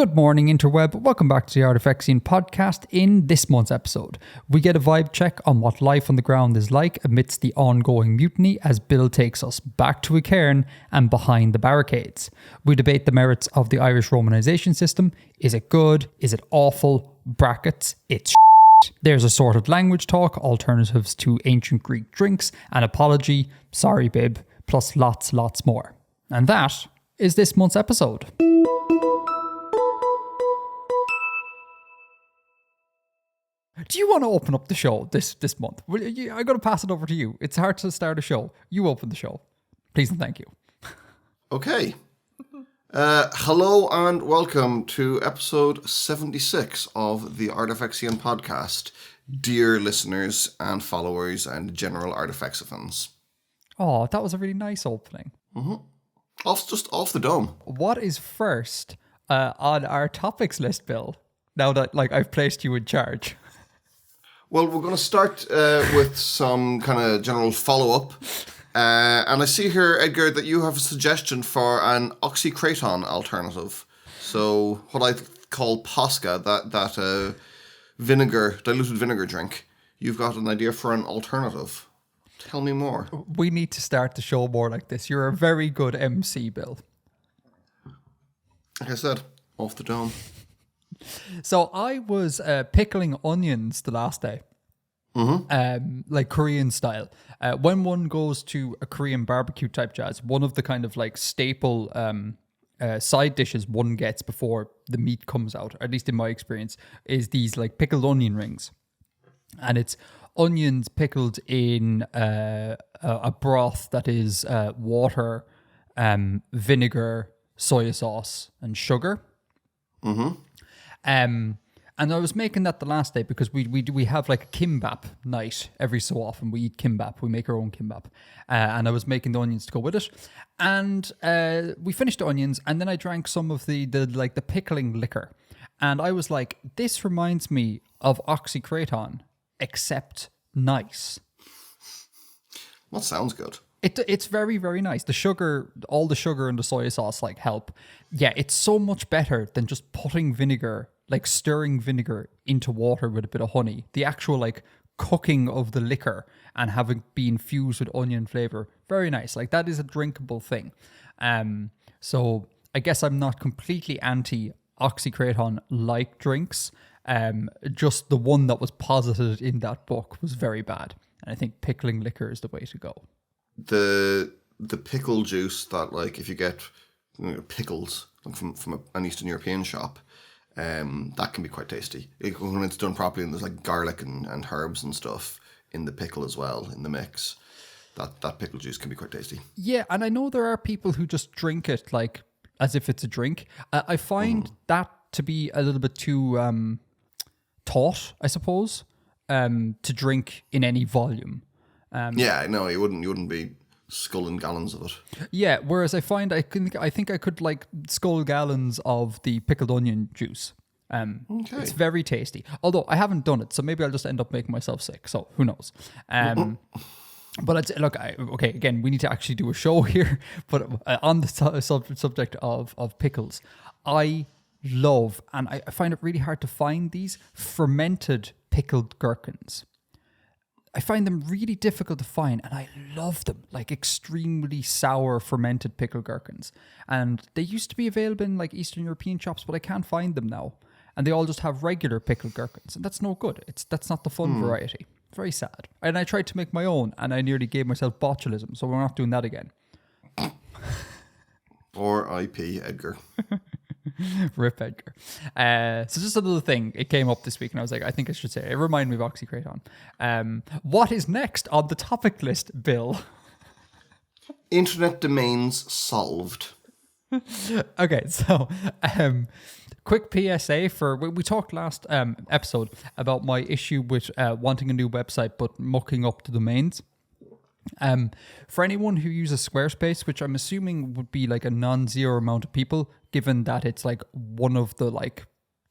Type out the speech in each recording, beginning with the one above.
Good morning, interweb. Welcome back to the Artifexian podcast. In this month's episode, we get a vibe check on what life on the ground is like amidst the ongoing mutiny as Bill takes us back to a cairn and behind the barricades. We debate the merits of the Irish Romanisation system. Is it good? Is it awful? Brackets, it's shit. There's assorted language talk, alternatives to ancient Greek drinks, an apology, sorry bib, plus lots more. And that is this month's episode. Do you want to open up the show this month? I'm going to pass it over to you. It's hard to start a show. You open the show. Please and thank you. Okay. Hello and welcome to episode 76 of the Artifexian podcast, dear listeners and followers and general Artifexians. Oh, that was a really nice opening. Mm-hmm. Off the dome. What is first on our topics list, Bill? Now that I've placed you in charge. Well, we're going to start with some kind of general follow-up. And I see here, Edgar, that you have a suggestion for an Oxykraton alternative. So what I call Posca, that diluted vinegar drink. You've got an idea for an alternative. Tell me more. We need to start the show more like this. You're a very good MC, Bill. Like I said, off the dome. So I was pickling onions the last day, like Korean style. When one goes to a Korean barbecue type jazz, one of the kind of like staple side dishes one gets before the meat comes out, at least in my experience, is these like pickled onion rings. And it's onions pickled in a broth that is water, vinegar, soy sauce, and sugar. Mm-hmm. And I was making that the last day because we have like a kimbap night every so often. We eat kimbap. We make our own kimbap. And I was making the onions to go with it. And we finished the onions, and then I drank some of the pickling liquor. And I was like, this reminds me of Oxykraton, except nice. That sounds good. It's very, very nice. The sugar, all the sugar and the soy sauce help. Yeah, it's so much better than just putting vinegar, stirring vinegar into water with a bit of honey. The actual cooking of the liquor and having been fused with onion flavor, very nice. That is a drinkable thing. So I guess I'm not completely anti Oxykraton like drinks. Just the one that was posited in that book was very bad. And I think pickling liquor is the way to go. The pickle juice that if you get pickles from an Eastern European shop, that can be quite tasty when it's done properly, and there's garlic and herbs and stuff in the pickle as well in the mix. That pickle juice can be quite tasty. Yeah, and I know there are people who just drink it as if it's a drink. I find that to be a little bit too taut, I suppose, to drink in any volume. Yeah, no, you wouldn't be sculling gallons of it. Yeah, whereas I find I think I could scull gallons of the pickled onion juice. Okay. It's very tasty. Although I haven't done it, so maybe I'll just end up making myself sick. So who knows? But again, we need to actually do a show here. But on the subject of pickles, I love, and I find it really hard to find these fermented pickled gherkins. I find them really difficult to find, and I love them, extremely sour fermented pickled gherkins. And they used to be available in Eastern European shops, but I can't find them now. And they all just have regular pickled gherkins, and that's no good. That's not the fun variety. Very sad. And I tried to make my own, and I nearly gave myself botulism, so we're not doing that again. R.I.P. Edgar. Rip Edgar. So just another thing, it came up this week and I was like, I think I should say it. It reminded me of Oxykraton. What is next on the topic list, Bill? Internet domains solved. Okay, so quick PSA we talked last episode about my issue with wanting a new website but mucking up the domains. For anyone who uses Squarespace, which I'm assuming would be a non-zero amount of people, given that it's one of the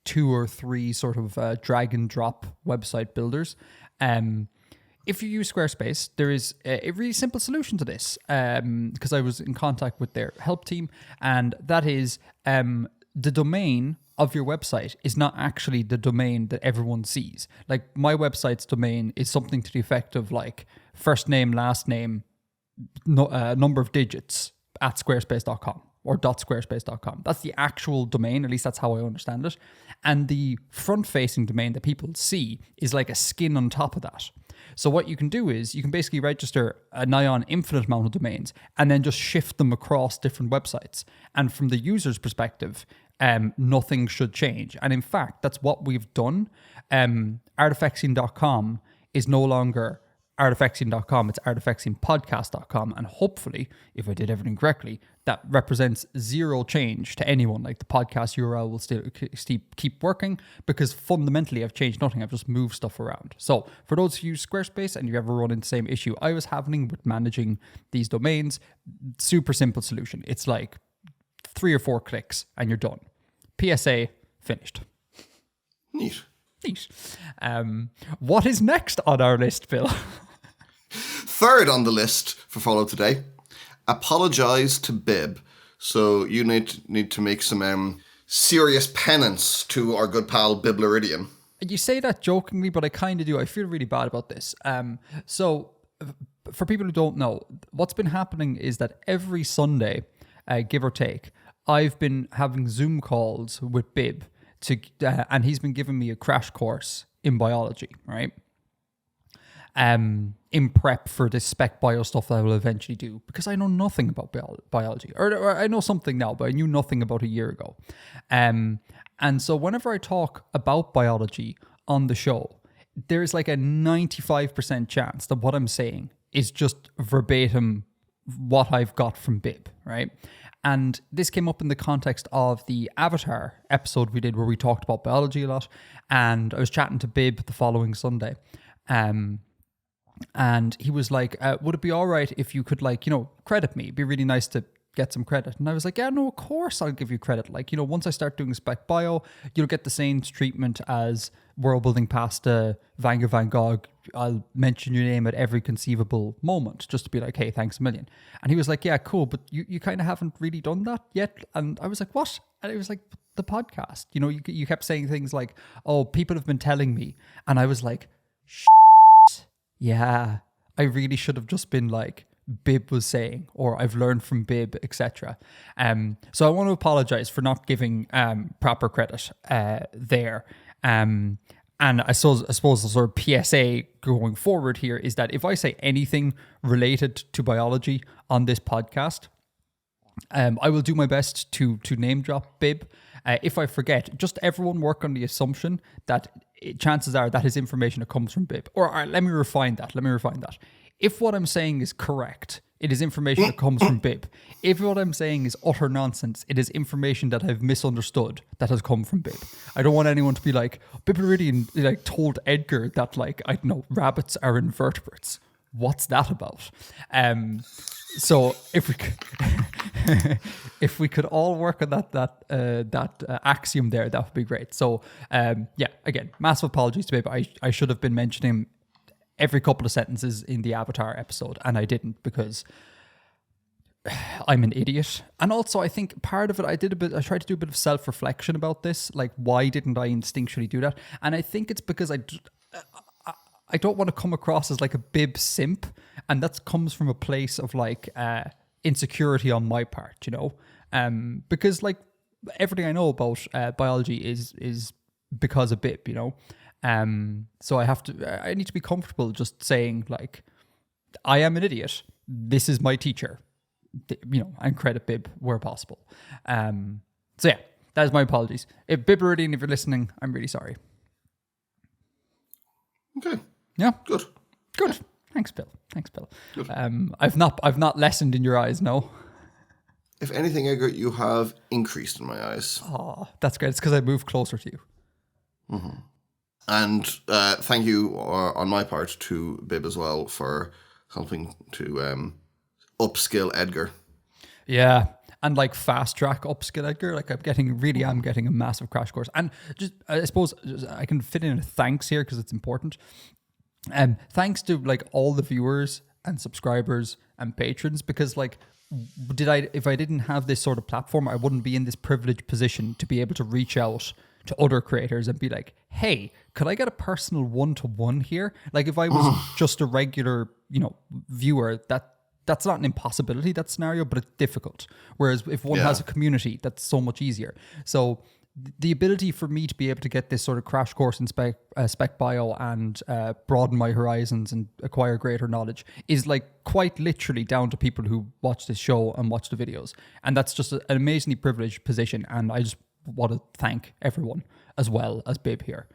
2 or 3 sort of drag and drop website builders. If you use Squarespace, there is a really simple solution to this, because I was in contact with their help team, and that is the domain of your website is not actually the domain that everyone sees. Like my website's domain is something to the effect of like first name, last name, number of digits at squarespace.com or .squarespace.com. That's the actual domain, at least that's how I understand it. And the front-facing domain that people see is like a skin on top of that. So what you can do is you can basically register a nigh on infinite amount of domains and then just shift them across different websites. And from the user's perspective, nothing should change. And in fact, that's what we've done. Artifexian.com is no longer Artifexian.com, it's artifexianpodcast.com. And hopefully, if I did everything correctly, that represents zero change to anyone. Like the podcast URL will still keep working because fundamentally I've changed nothing. I've just moved stuff around. So for those who use Squarespace and you ever run into the same issue I was having with managing these domains, super simple solution. It's like 3 or 4 clicks and you're done. PSA, finished. Neat. What is next on our list, Bill? Third on the list for follow today, apologize to Bib. So you need to make some serious penance to our good pal Biblaridion. You say that jokingly, but I kind of do. I feel really bad about this. So for people who don't know, what's been happening is that every Sunday, give or take, I've been having Zoom calls with Bib and he's been giving me a crash course in biology, right? In prep for this spec bio stuff that I will eventually do, because I know nothing about biology, or I know something now, but I knew nothing about a year ago. And so whenever I talk about biology on the show, there's like a 95% chance that what I'm saying is just verbatim what I've got from Bib, right? And this came up in the context of the Avatar episode we did where we talked about biology a lot. And I was chatting to Bib the following Sunday. And he was like, would it be all right if you could, like, credit me? It'd be really nice to get some credit. And I was like, yeah, no, of course I'll give you credit. Like, once I start doing spec bio, you'll get the same treatment as World Building Pasta, Van Gogh. I'll mention your name at every conceivable moment just to be like, hey, thanks a million. And he was like, yeah, cool, but you kind of haven't really done that yet. And I was like, what? And it was like, the podcast. You kept saying things like, oh, people have been telling me. And I was like, yeah, I really should have just been like, Bib was saying, or I've learned from Bib, etc. So I want to apologize for not giving proper credit there. And I suppose the sort of PSA going forward here is that if I say anything related to biology on this podcast, I will do my best to name drop Bib. If I forget, just everyone work on the assumption that chances are that is information that comes from Bib. Or let me refine that. If what I'm saying is correct, it is information that comes from Bib. If what I'm saying is utter nonsense, it is information that I've misunderstood that has come from Bib. I don't want anyone to be like, Biblaridion told Edgar that, like, I don't know, rabbits are invertebrates. What's that about? So if we could all work on that axiom there, that would be great. So again, massive apologies to Bib. I should have been mentioning him every couple of sentences in the Avatar episode, and I didn't because I'm an idiot. And also, I think part of it, I tried to do a bit of self-reflection about this. Like, why didn't I instinctually do that? And I think it's because I don't want to come across as like a Bib simp, and that comes from a place of like insecurity on my part, because like everything I know about biology is because of Bib, so I need to be comfortable just saying like, I am an idiot. This is my teacher, and credit Bib where possible. So yeah, that is my apologies. If Biblaridion, if you're listening, I'm really sorry. Okay. Yeah. Good. Yeah. Thanks, Bill. Good. I've not lessened in your eyes, no. If anything, Edgar, you have increased in my eyes. Oh, that's great. It's because I moved closer to you. Mm-hmm. And thank you on my part to Bib as well for helping to upskill Edgar. Yeah, and like fast track upskill Edgar. Like I'm getting a massive crash course. And just I suppose I can fit in a thanks here because it's important. Thanks to like all the viewers and subscribers and patrons, because like if I didn't have this sort of platform, I wouldn't be in this privileged position to be able to reach out to other creators and be like, hey, could I get a personal one-to-one here? Like if I was just a regular, viewer, that's not an impossibility, that scenario, but it's difficult. Whereas if one has a community, that's so much easier. So the ability for me to be able to get this sort of crash course in spec bio and broaden my horizons and acquire greater knowledge is like quite literally down to people who watch this show and watch the videos. And that's just an amazingly privileged position. And I just want to thank everyone as well as Bib here.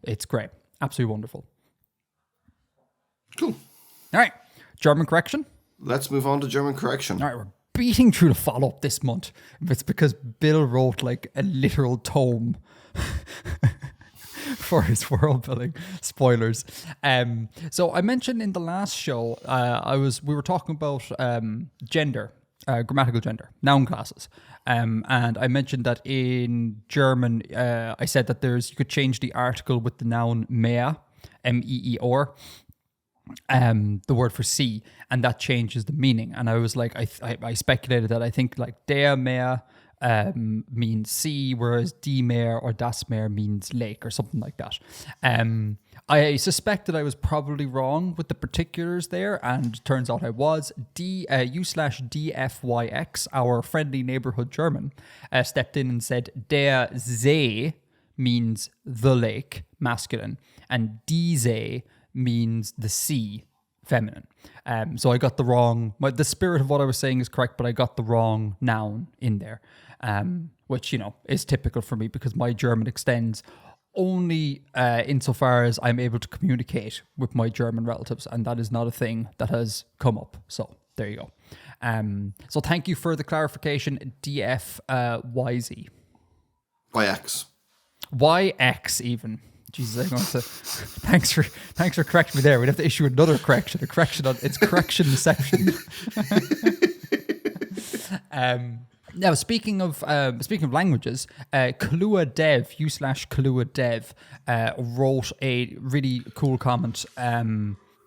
It's great. Absolutely wonderful. Cool. All right. German correction. Let's move on to German correction. All right, we're beating through the follow-up this month. It's because Bill wrote like a literal tome for his world building. Spoilers. So I mentioned in the last show, we were talking about gender, grammatical gender, noun classes. And I mentioned that in German, I said that you could change the article with the noun mehr, M-E-E-R, the word for see, and that changes the meaning. And I was like, I speculated that I think like der Meer means sea, whereas die Meer or das Meer means lake or something like that. I suspected I was probably wrong with the particulars there, and turns out I was. U/DFYX, our friendly neighborhood German, stepped in and said der See means the lake, masculine, and die See means the sea, feminine. So I got the wrong, the spirit of what I was saying is correct, but I got the wrong noun in there, which, is typical for me because my German extends only insofar as I'm able to communicate with my German relatives, and that is not a thing that has come up. So there you go. So thank you for the clarification, DFYZ. YX. YX even. Jesus, I'm going to. Thanks for correcting me there. We'd have to issue another correction. A correction on it's correction section. Now, speaking of languages, Kalua Dev, u/Kalua Dev, wrote a really cool comment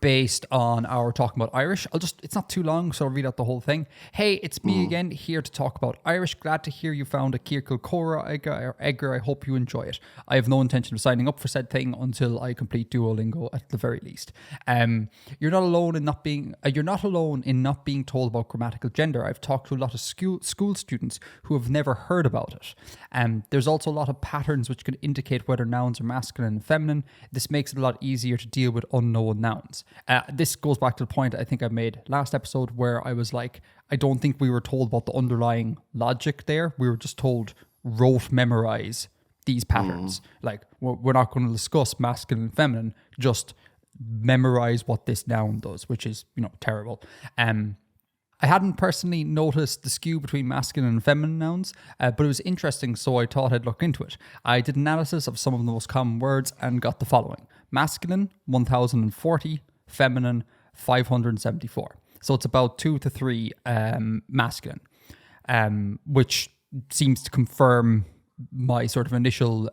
based on our talking about Irish. It's not too long, so I'll read out the whole thing. Hey, it's me again, here to talk about Irish. Glad to hear you found a Kirkle Cora Edgar. I hope you enjoy it. I have no intention of signing up for said thing until I complete Duolingo at the very least. You're not alone in not being told about grammatical gender. I've talked to a lot of school students who have never heard about it. There's also a lot of patterns which can indicate whether nouns are masculine and feminine. This makes it a lot easier to deal with unknown nouns. This goes back to the point I think I made last episode where I was like, I don't think we were told about the underlying logic there. We were just told, memorize these patterns. Like, we're not going to discuss masculine and feminine, just memorize what this noun does, which is, terrible. I hadn't personally noticed the skew between masculine and feminine nouns, but it was interesting, so I thought I'd look into it. I did analysis of some of the most common words and got the following. Masculine, 1,040, feminine, 574. So it's about 2 to 3 masculine, which seems to confirm my sort of initial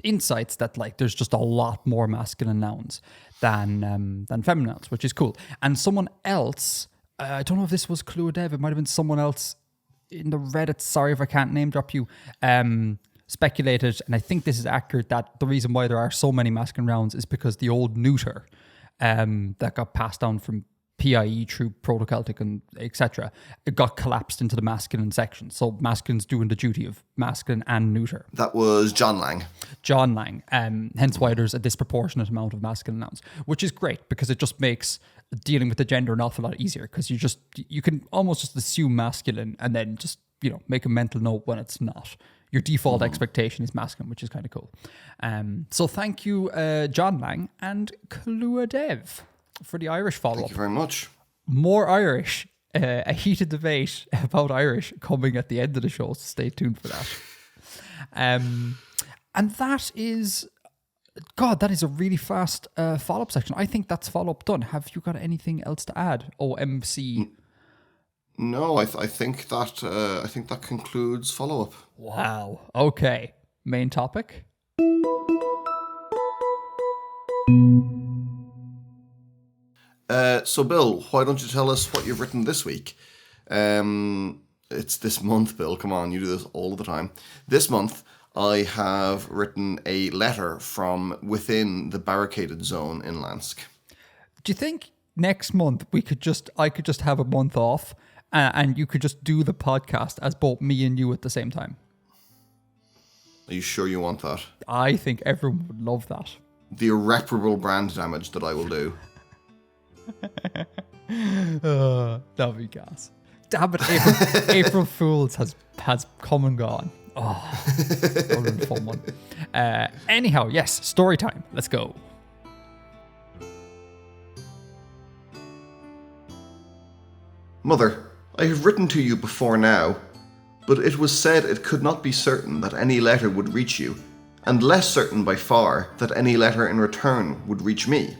insights that like there's just a lot more masculine nouns than feminine nouns, which is cool. And someone else, I don't know if this was Clue Dev, it might have been someone else in the Reddit, sorry if I can't name drop you, speculated, and I think this is accurate, that the reason why there are so many masculine nouns is because the old neuter that got passed down from PIE through Proto-Celtic and etc. it got collapsed into the masculine section. So masculine's doing the duty of masculine and neuter. That was John Lang. Hence why there's a disproportionate amount of masculine nouns, which is great because it just makes dealing with the gender an awful lot easier because you can almost just assume masculine and then just, make a mental note when it's not. Your default expectation is masculine, which is kind of cool. So thank you, John Lang and Kalua Dev, for the Irish follow-up. Thank you very much. More Irish. A heated debate about Irish coming at the end of the show, so stay tuned for that. And that is... God, that is a really fast follow-up section. I think that's follow-up done. Have you got anything else to add? OMC... No, I think that concludes follow-up. Wow. Okay. Main topic. So, Bill, why don't you tell us what you've written this week? It's this month, Bill. Come on, you do this all the time. This month, I have written a letter from within the barricaded zone in Lansk. Do you think next month I could just have a month off and you could just do the podcast as both me and you at the same time? Are you sure you want that? I think everyone would love that. The irreparable brand damage that I will do. That'd be gas. Damn it, April Fool's has come and gone. Oh, that would have been a fun one. Anyhow, yes, story time. Let's go. Mother, I have written to you before now, but it was said it could not be certain that any letter would reach you, and less certain by far that any letter in return would reach me.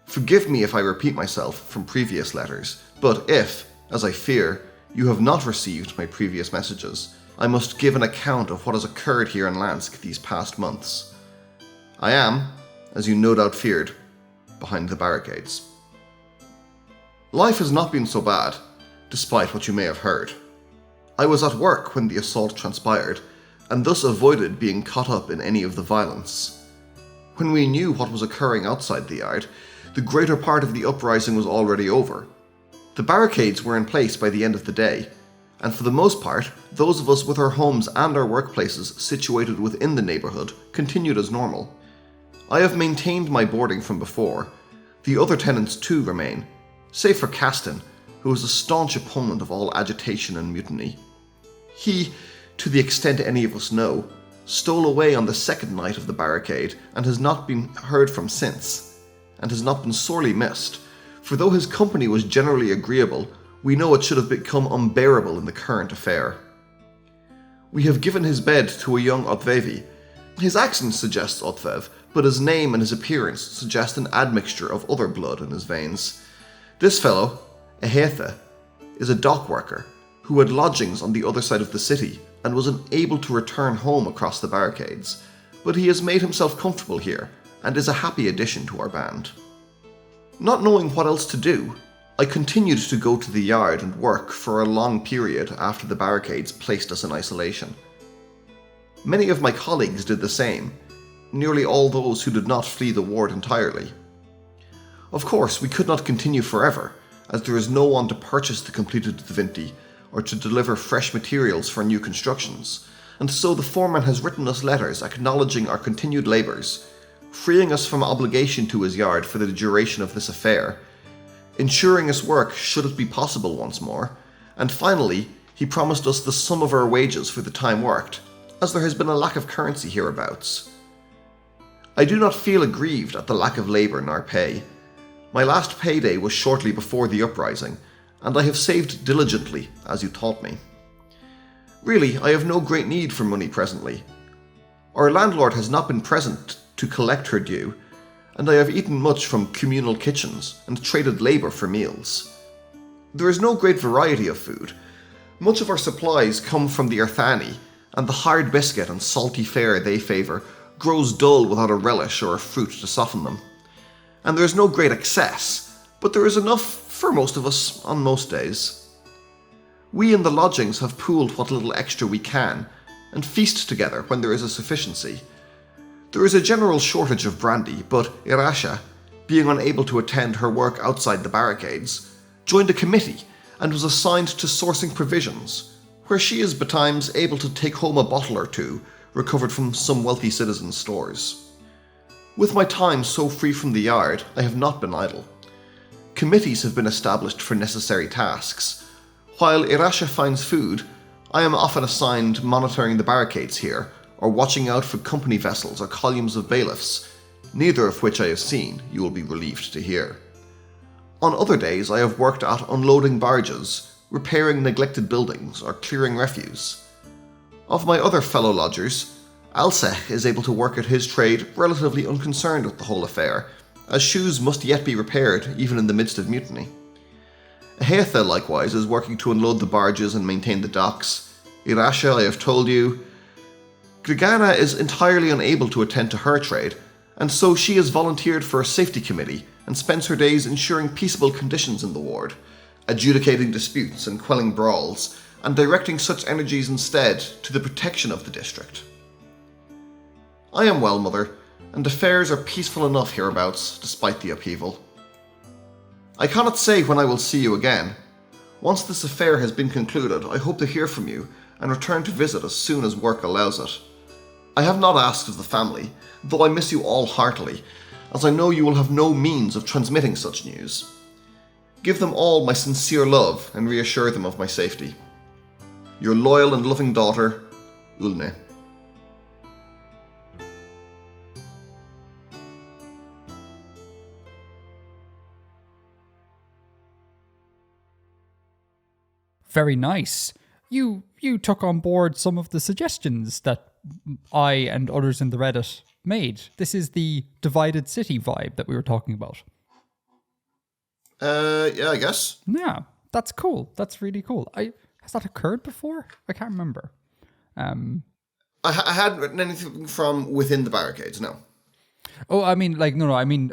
Forgive me if I repeat myself from previous letters, but if, as I fear, you have not received my previous messages, I must give an account of what has occurred here in Lansk these past months. I am, as you no doubt feared, behind the barricades. Life has not been so bad, despite what you may have heard. I was at work when the assault transpired, and thus avoided being caught up in any of the violence. When we knew what was occurring outside the yard, the greater part of the uprising was already over. The barricades were in place by the end of the day, and for the most part, those of us with our homes and our workplaces situated within the neighbourhood continued as normal. I have maintained my boarding from before. The other tenants too remain, save for Caston, who is a staunch opponent of all agitation and mutiny. He, to the extent any of us know, stole away on the second night of the barricade and has not been heard from since, and has not been sorely missed, for though his company was generally agreeable, we know it should have become unbearable in the current affair. We have given his bed to a young Otvevi. His accent suggests Otvev, but his name and his appearance suggest an admixture of other blood in his veins. This fellow, Ehetha, is a dock worker who had lodgings on the other side of the city and was unable to return home across the barricades, but he has made himself comfortable here and is a happy addition to our band. Not knowing what else to do, I continued to go to the yard and work for a long period after the barricades placed us in isolation. Many of my colleagues did the same, nearly all those who did not flee the ward entirely. Of course, we could not continue forever, as there is no one to purchase the completed Divinity or to deliver fresh materials for new constructions, and so the foreman has written us letters acknowledging our continued labours, freeing us from obligation to his yard for the duration of this affair, ensuring us work should it be possible once more, and finally, he promised us the sum of our wages for the time worked, as there has been a lack of currency hereabouts. I do not feel aggrieved at the lack of labour nor pay. My last payday was shortly before the uprising, and I have saved diligently, as you taught me. Really, I have no great need for money presently. Our landlord has not been present to collect her due, and I have eaten much from communal kitchens and traded labour for meals. There is no great variety of food. Much of our supplies come from the Earthani, and the hard biscuit and salty fare they favour grows dull without a relish or a fruit to soften them. And there is no great excess, but there is enough for most of us on most days. We in the lodgings have pooled what little extra we can, and feast together when there is a sufficiency. There is a general shortage of brandy, but Irasha, being unable to attend her work outside the barricades, joined a committee and was assigned to sourcing provisions, where she is betimes able to take home a bottle or two recovered from some wealthy citizens' stores. With my time so free from the yard, I have not been idle. Committees have been established for necessary tasks. While Irasha finds food, I am often assigned monitoring the barricades here, or watching out for company vessels or columns of bailiffs, neither of which I have seen, you will be relieved to hear. On other days I have worked at unloading barges, repairing neglected buildings, or clearing refuse. Of my other fellow lodgers, Alsech is able to work at his trade relatively unconcerned with the whole affair, as shoes must yet be repaired even in the midst of mutiny. Ehetha likewise is working to unload the barges and maintain the docks. Irasha, I have told you. Grigana is entirely unable to attend to her trade, and so she has volunteered for a safety committee and spends her days ensuring peaceable conditions in the ward, adjudicating disputes and quelling brawls, and directing such energies instead to the protection of the district. I am well, Mother, and affairs are peaceful enough hereabouts, despite the upheaval. I cannot say when I will see you again. Once this affair has been concluded, I hope to hear from you and return to visit as soon as work allows it. I have not asked of the family, though I miss you all heartily, as I know you will have no means of transmitting such news. Give them all my sincere love and reassure them of my safety. Your loyal and loving daughter, Ulne. Very nice. You took on board some of the suggestions that I and others in the Reddit made. This is the divided city vibe that we were talking about. Yeah, I guess. Yeah, that's cool. That's really cool. Has that occurred before? I can't remember. I hadn't written anything from within the barricades, no. Oh, I mean, like, no, I mean,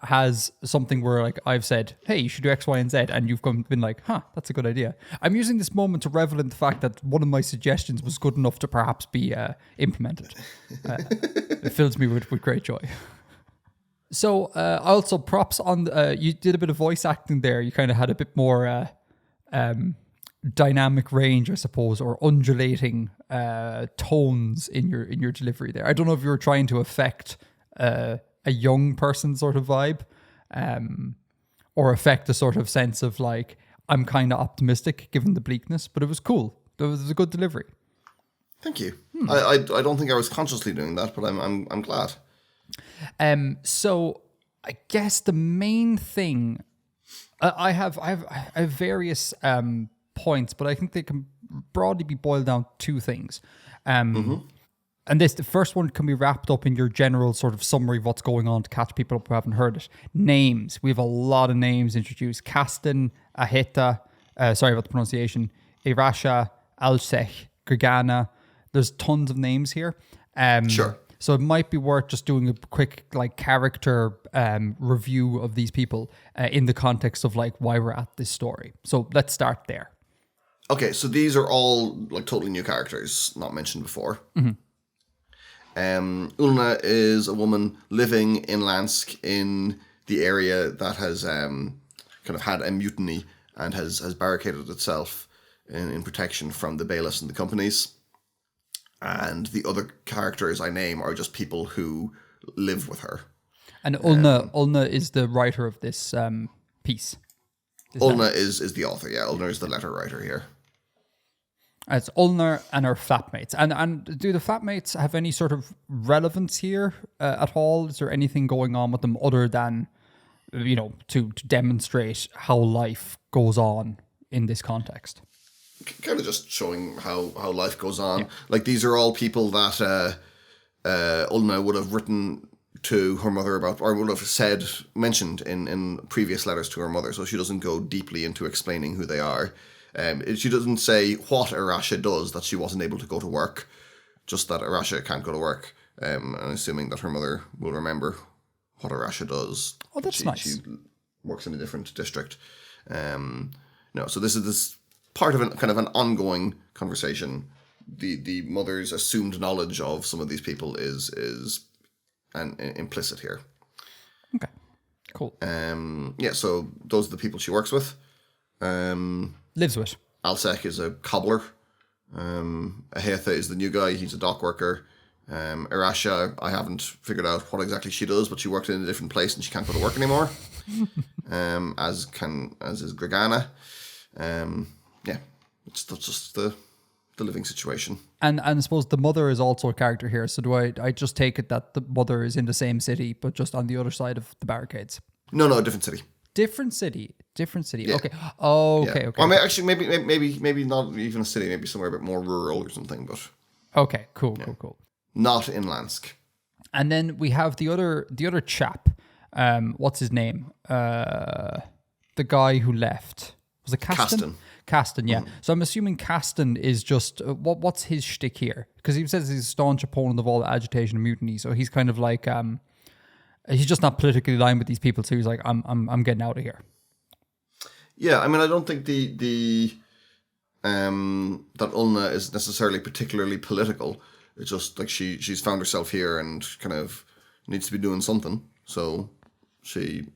has something where, like, I've said, hey, you should do X, Y, and Z, and you've been like, that's a good idea. I'm using this moment to revel in the fact that one of my suggestions was good enough to perhaps be implemented. It fills me with great joy. So, also, props on, you did a bit of voice acting there. You kind of had a bit more dynamic range, I suppose, or undulating tones in your delivery there. I don't know if you were trying to affect a young person sort of vibe, or affect a sort of sense of like, I'm kind of optimistic given the bleakness, but it was cool. It was a good delivery. Thank you. I don't think I was consciously doing that, but I'm glad. So I guess the main thing, I have various points, but I think they can broadly be boiled down to two things. And the first one can be wrapped up in your general sort of summary of what's going on to catch people up who haven't heard it. Names. We have a lot of names introduced. Castan, Aheta, sorry about the pronunciation, Irasha, Alsech, Gregana. There's tons of names here. Sure. So it might be worth just doing a quick like character review of these people in the context of like why we're at this story. So let's start there. Okay, so these are all like totally new characters, not mentioned before. Ulna is a woman living in Lansk in the area that has kind of had a mutiny and has barricaded itself in protection from the bailiffs and the companies. And the other characters I name are just people who live with her. And Ulna is the writer of this piece. Ulna is the author, yeah. Ulna is the letter writer here. It's Ulnar and her flatmates. And do the flatmates have any sort of relevance here at all? Is there anything going on with them other than, to demonstrate how life goes on in this context? Kind of just showing how life goes on. Yeah. Like, these are all people that Ulna would have written to her mother about, or would have mentioned in previous letters to her mother, so she doesn't go deeply into explaining who they are. She doesn't say what Irasha does, that she wasn't able to go to work, just that Irasha can't go to work. And assuming that her mother will remember what Irasha does. Oh, that's nice. She works in a different district. So this is part of kind of an ongoing conversation. The mother's assumed knowledge of some of these people is implicit here. Okay, cool. So those are the people she works with. Lives with. Alsek is a cobbler. Ahetha is the new guy. He's a dock worker. Irasha, I haven't figured out what exactly she does, but she works in a different place and she can't go to work anymore. As is Gregana. It's just the living situation. And I suppose the mother is also a character here. So do I just take it that the mother is in the same city, but just on the other side of the barricades? No, different city. Different city. Yeah. Okay. Oh, okay. Yeah. Okay. Or actually, maybe not even a city. Maybe somewhere a bit more rural or something. But okay, cool. Not in Lansk. And then we have the other chap. What's his name? The guy who left. Was it Castan? Castan, yeah. So I'm assuming Castan is just what's his shtick here? Because he says he's a staunch opponent of all agitation and mutiny. So he's kind of like he's just not politically aligned with these people. So he's like, I'm getting out of here. Yeah, I mean, I don't think that Ulna is necessarily particularly political. It's just like she's found herself here and kind of needs to be doing something. So she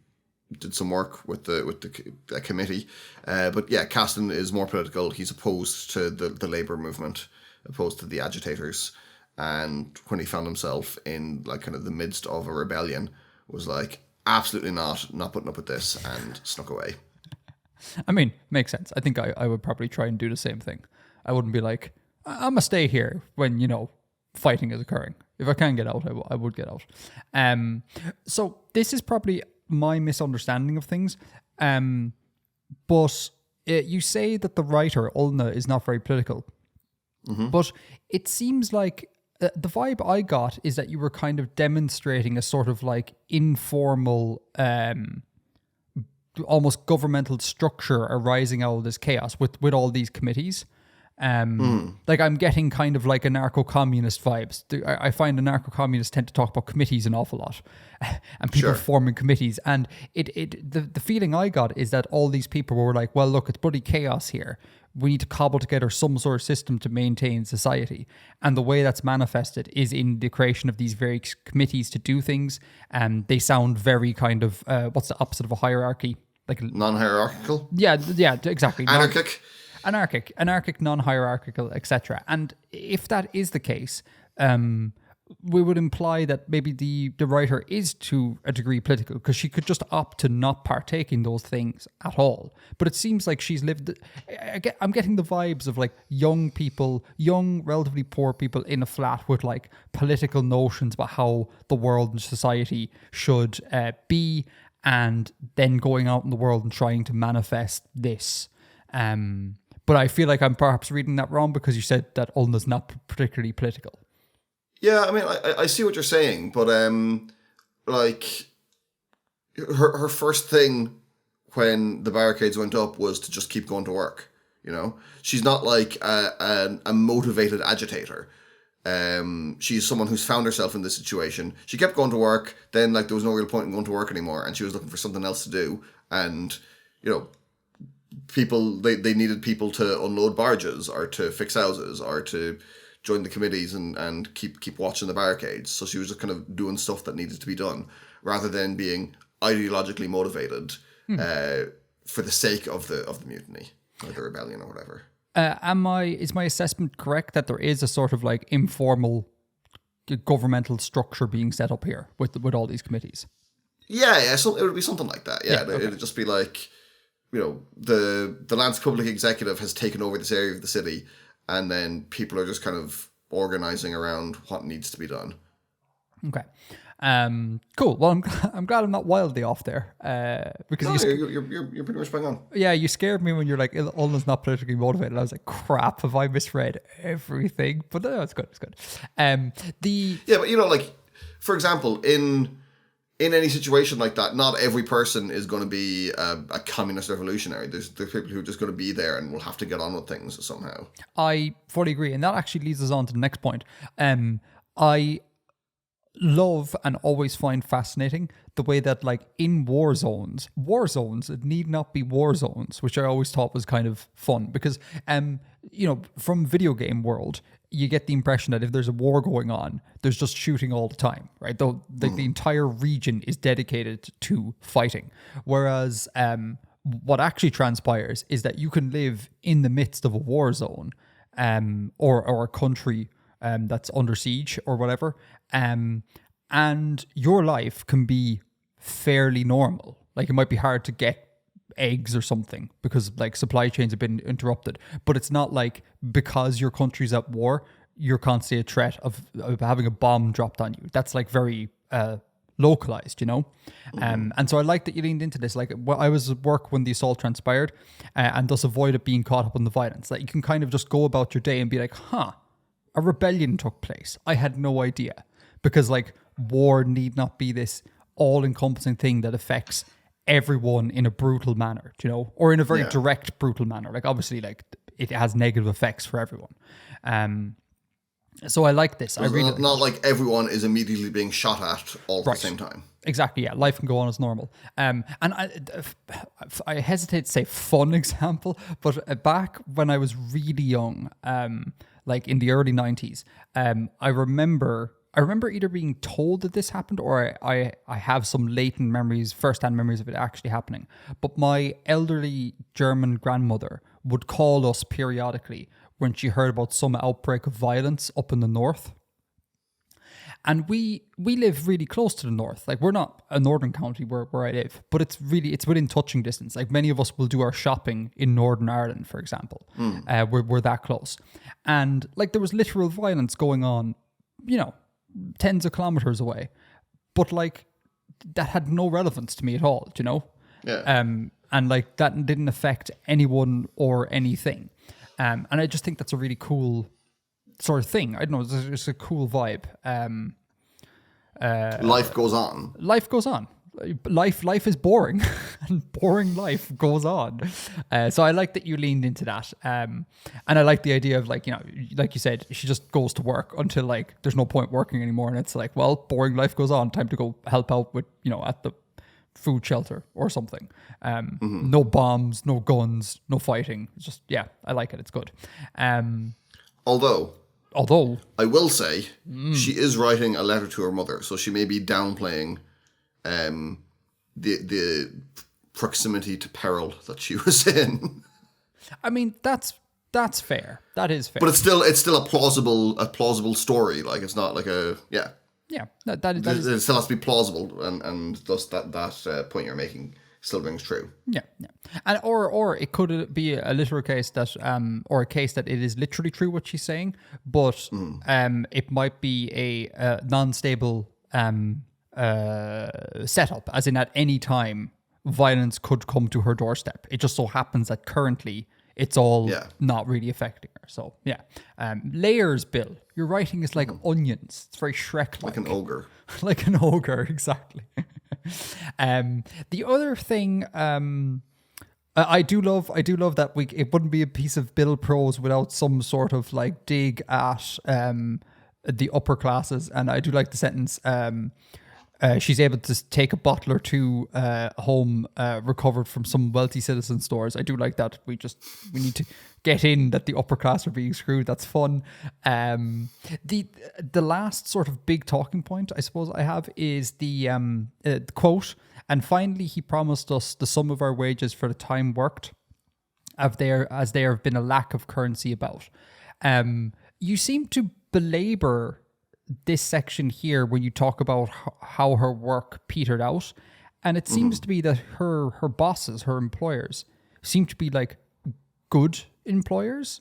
did some work with the committee. But yeah, Caston is more political. He's opposed to the labor movement, opposed to the agitators. And when he found himself in like kind of the midst of a rebellion, was like, absolutely not putting up with this, and snuck away. I mean, makes sense. I think I would probably try and do the same thing. I wouldn't be like, I'm going to stay here when, fighting is occurring. If I can get out, I would get out. So this is probably my misunderstanding of things. But you say that the writer, Ulna, is not very political. Mm-hmm. But it seems like the vibe I got is that you were kind of demonstrating a sort of like informal, almost governmental structure arising out of this chaos with all these committees. Like I'm getting kind of like anarcho-communist vibes. I find anarcho-communists tend to talk about committees an awful lot and people forming committees. And the feeling I got is that all these people were like, well, look, it's bloody chaos here. We need to cobble together some sort of system to maintain society. And the way that's manifested is in the creation of these various committees to do things. They sound very kind of, what's the opposite of a hierarchy? Like non-hierarchical? Yeah, exactly. Anarchic, non-hierarchical, etc. And if that is the case, we would imply that maybe the writer is to a degree political, because she could just opt to not partake in those things at all. But it seems like she's lived... I'm getting the vibes of like young people, young, relatively poor people in a flat with like political notions about how the world and society should be, and then going out in the world and trying to manifest this. But I feel like I'm perhaps reading that wrong, because you said that Ulna's not particularly political. Yeah, I mean, I see what you're saying, but like her first thing when the barricades went up was to just keep going to work. She's not like a motivated agitator. She's someone who's found herself in this situation. She kept going to work. Then like there was no real point in going to work anymore, and she was looking for something else to do. And people they needed people to unload barges or to fix houses or to join the committees and keep watching the barricades. So she was just kind of doing stuff that needed to be done rather than being ideologically motivated for the sake of the mutiny or the rebellion or whatever. Is my assessment correct that there is a sort of like informal governmental structure being set up here with all these committees? Yeah. So it would be something like that. Yeah, okay. It'd just be like, the Lance Public Executive has taken over this area of the city, and then people are just kind of organizing around what needs to be done. Okay. Cool. Well, I'm glad I'm not wildly off there. Because you're pretty much bang on. Yeah, you scared me when you're like, Ulna's not politically motivated. I was like, crap, have I misread everything? But no, it's good. It's good. Yeah, but like, for example, in any situation like that, not every person is going to be a communist revolutionary. There's people who are just going to be there and will have to get on with things somehow. I fully agree. And that actually leads us on to the next point. I love and always find fascinating the way that like in war zones, it need not be war zones, which I always thought was kind of fun because, from video game world, you get the impression that if there's a war going on, there's just shooting all the time, right? Though the entire region is dedicated to fighting. Whereas what actually transpires is that you can live in the midst of a war zone or a country that's under siege or whatever, and your life can be fairly normal. Like it might be hard to get eggs or something because like supply chains have been interrupted, but it's not like because your country's at war you're constantly a threat of having a bomb dropped on you. That's like very localized, and so I like that you leaned into this. Like I was at work when the assault transpired and thus avoided being caught up in the violence. Like you can kind of just go about your day and be like, a rebellion took place. I had no idea, because like war need not be this all-encompassing thing that affects everyone in a brutal manner, or in a very direct, brutal manner. Like obviously, like it has negative effects for everyone. So I like this. I It's really not like everyone is immediately being shot at all at the Right. same time. Exactly, yeah. Life can go on as normal. And I hesitate to say fun example, but back when I was really young, like in the early 90s, I remember either being told that this happened or I have some latent memories, first-hand memories of it actually happening. But my elderly German grandmother would call us periodically when she heard about some outbreak of violence up in the north. And we live really close to the north. Like, we're not a northern county where I live, but it's within touching distance. Like, many of us will do our shopping in Northern Ireland, for example. We're that close. And like, there was literal violence going on, tens of kilometers away. But like, that had no relevance to me at all, Yeah. And like, that didn't affect anyone or anything. And I just think that's a really cool sort of thing. I don't know, it's a cool vibe. Life goes on. Life goes on. Life is boring, and boring life goes on. So I like that you leaned into that. And I like the idea of like you said, she just goes to work until like there's no point working anymore, and it's like, well, boring life goes on. Time to go help out with at the food shelter or something. No bombs, no guns, no fighting. It's just I like it. It's good. Although Although I will say she is writing a letter to her mother, so she may be downplaying the proximity to peril that she was in. I mean, that's fair. That is fair. But it's still a plausible story. Like, it's not like yeah. That is it still has to be plausible, and thus that point you're making still rings true. Yeah. And or it could be a literal case that or a case that it is literally true what she's saying, but it might be a non-stable setup, as in at any time violence could come to her doorstep. It just so happens that currently it's all not really affecting her. So layers, Bill. Your writing is like onions. It's very Shrek-like. Like an ogre. Like an ogre, exactly. The other thing I do love that it wouldn't be a piece of Bill prose without some sort of like dig at the upper classes, and I do like the sentence she's able to take a bottle or two home recovered from some wealthy citizen stores. I do like that. We need to get in that the upper class are being screwed. That's fun. The last sort of big talking point I suppose I have is the quote, and finally he promised us the sum of our wages for the time worked, as there have been a lack of currency about. You seem to belabor this section here when you talk about how her work petered out, and it seems to be that her bosses, her employers, seem to be like good employers.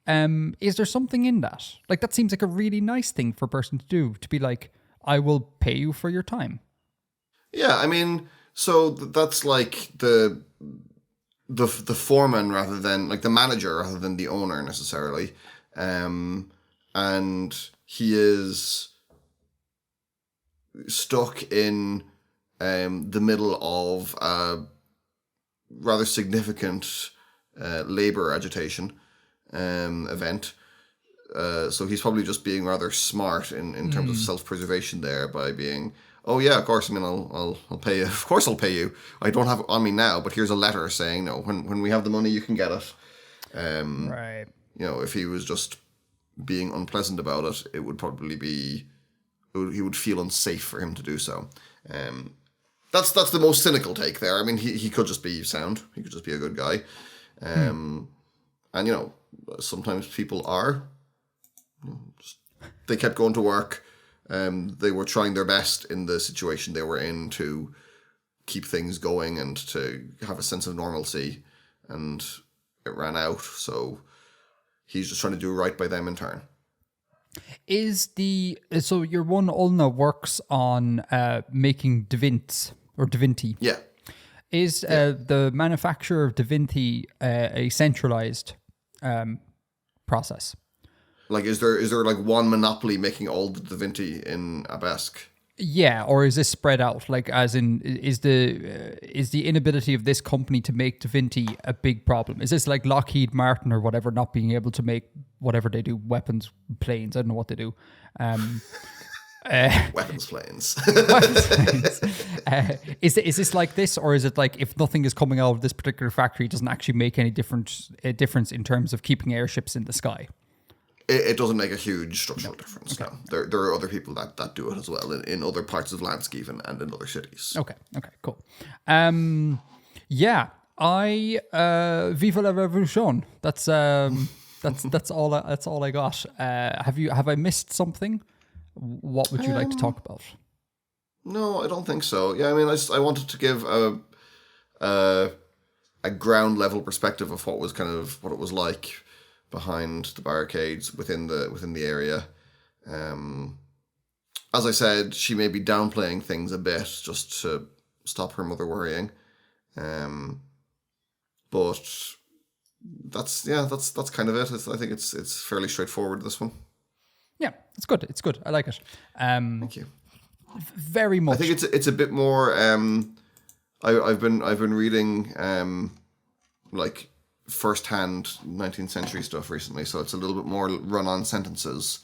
Is there something in that? Like, that seems like a really nice thing for a person to do, to be like, I will pay you for your time. Yeah, I mean, so that's like the foreman rather than like the manager rather than the owner necessarily, and he is stuck in the middle of a rather significant labor agitation event. So he's probably just being rather smart in terms of self-preservation there by being, oh yeah, of course, I mean, I'll pay you. Of course I'll pay you. I don't have it on me now, but here's a letter saying, no, when we have the money, you can get it. Right. If he was just being unpleasant about it, it would probably be, he would feel unsafe for him to do so. That's the most cynical take there. I mean, he could just be sound. He could just be a good guy. And, sometimes people are. They kept going to work. They were trying their best in the situation they were in to keep things going and to have a sense of normalcy. And it ran out, so he's just trying to do right by them in turn. So your one Ulna works on making Divints or Divinity. Yeah. Is the manufacture of Divinity a centralized process? Like, is there like one monopoly making all the Divinity in Abesk? Yeah, or is this spread out? Like, as in, is the inability of this company to make Divinity a big problem? Is this like Lockheed Martin or whatever not being able to make whatever they do, weapons, planes? I don't know what they do. Weapons planes. Is this like this, or is it like if nothing is coming out of this particular factory, it doesn't actually make any difference in terms of keeping airships in the sky? It doesn't make a huge structural difference. Okay. No, there are other people that do it as well in other parts of Landscape and in other cities. Okay, cool. Yeah, Viva la Revolution. That's all. That's all I got. Have I missed something? What would you like to talk about? No, I don't think so. Yeah, I mean, I wanted to give a ground level perspective of what it was like behind the barricades within the area. As I said, she may be downplaying things a bit just to stop her mother worrying. But that's kind of it. I think it's fairly straightforward, this one. Yeah, it's good. It's good. I like it. Thank you. Very much. I think it's a bit more. I've been reading like first-hand 19th century stuff recently, so it's a little bit more run-on sentences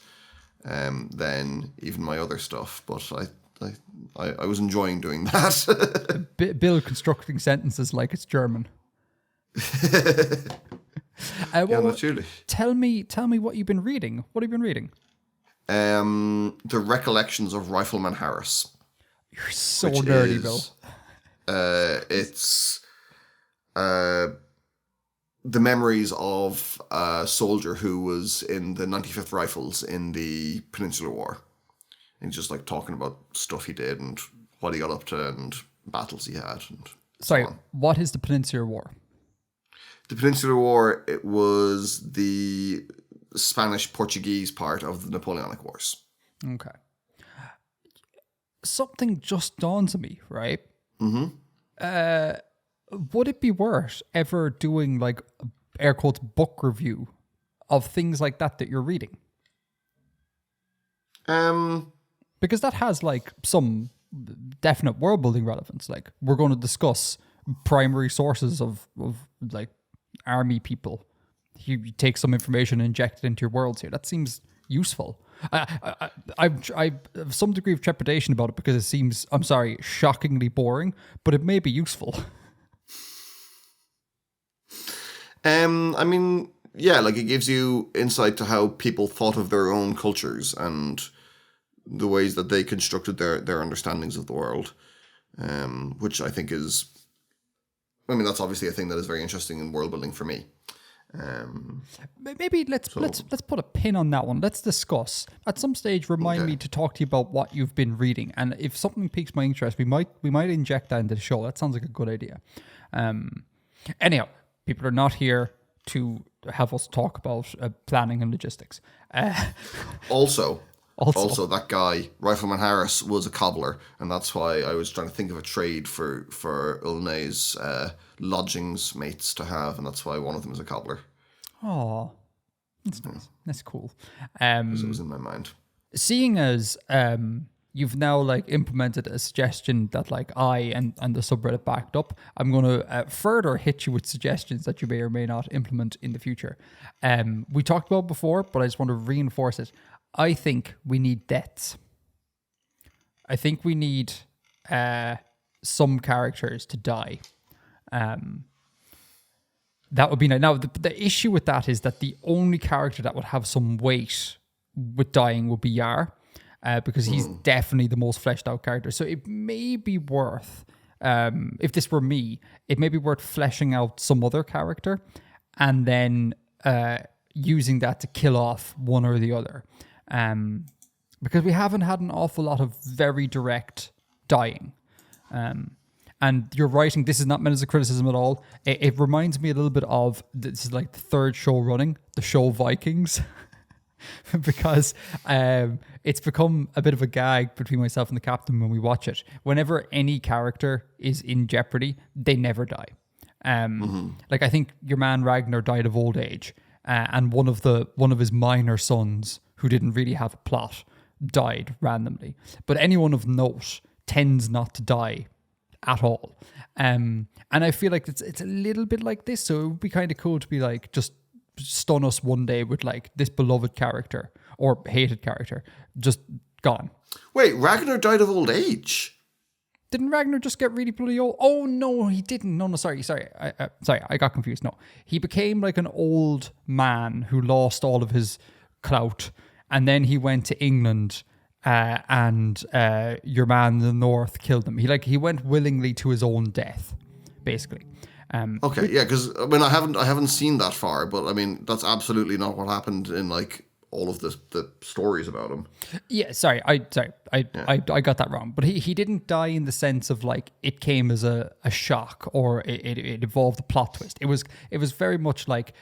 than even my other stuff. But I was enjoying doing that. Bill constructing sentences like it's German. Yeah, naturally. Tell me what you've been reading. What have you been reading? The Recollections of Rifleman Harris. You're so nerdy, Bill. It's the memories of a soldier who was in the 95th Rifles in the Peninsular War. And he's just like talking about stuff he did and what he got up to and battles he had. And sorry, what is the Peninsular War? The Peninsular War, it was the Spanish-Portuguese part of the Napoleonic Wars. Okay. Something just dawns on me, right? Mm-hmm. Would it be worth ever doing like air quotes book review of things like that you're reading? Because that has like some definite world building relevance. Like we're going to discuss primary sources of like army people. You take some information and inject it into your worlds here. That seems useful. I have some degree of trepidation about it because it seems, I'm sorry, shockingly boring, but it may be useful. I mean, yeah, like it gives you insight to how people thought of their own cultures and the ways that they constructed their understandings of the world, which I think is, I mean, that's obviously a thing that is very interesting in world building for me. Maybe let's put a pin on that one. Let's discuss at some stage. Remind me to talk to you about what you've been reading, and if something piques my interest, we might inject that into the show. That sounds like a good idea. Anyhow, people are not here to have us talk about planning and logistics. Also, that guy, Rifleman Harris, was a cobbler, and that's why I was trying to think of a trade for Ulnay's lodgings mates to have, and that's why one of them is a cobbler. Oh, that's nice. That's cool. Because it was in my mind. Seeing as you've now like implemented a suggestion that like I and the subreddit backed up, I'm going to further hit you with suggestions that you may or may not implement in the future. We talked about before, but I just want to reinforce it. I think we need deaths. I think we need some characters to die. That would be nice. Now, the issue with that is that the only character that would have some weight with dying would be Yar, because he's definitely the most fleshed out character. So it may be worth, if this were me, it may be worth fleshing out some other character and then using that to kill off one or the other. Because we haven't had an awful lot of very direct dying. And you're writing, this is not meant as a criticism at all. It reminds me a little bit of, this is like the third show running, the show Vikings. Because it's become a bit of a gag between myself and the captain when we watch it. Whenever any character is in jeopardy, they never die. Like I think your man Ragnar died of old age. And one of his minor sons, who didn't really have a plot, died randomly, but anyone of note tends not to die at all. And I feel like it's a little bit like this, so it would be kind of cool to be like, just stun us one day with like this beloved character or hated character just gone. Wait, Ragnar died of old age? Didn't Ragnar just get really bloody old? Oh no, he didn't. No, sorry. I got confused. No, he became like an old man who lost all of his clout, and then he went to England, and your man in the north killed him. He went willingly to his own death, basically. Okay, yeah, because I mean, I haven't seen that far, but I mean, that's absolutely not what happened in like all of the stories about him. Yeah, I got that wrong. But he didn't die in the sense of like it came as a shock or it involved a plot twist. It was very much like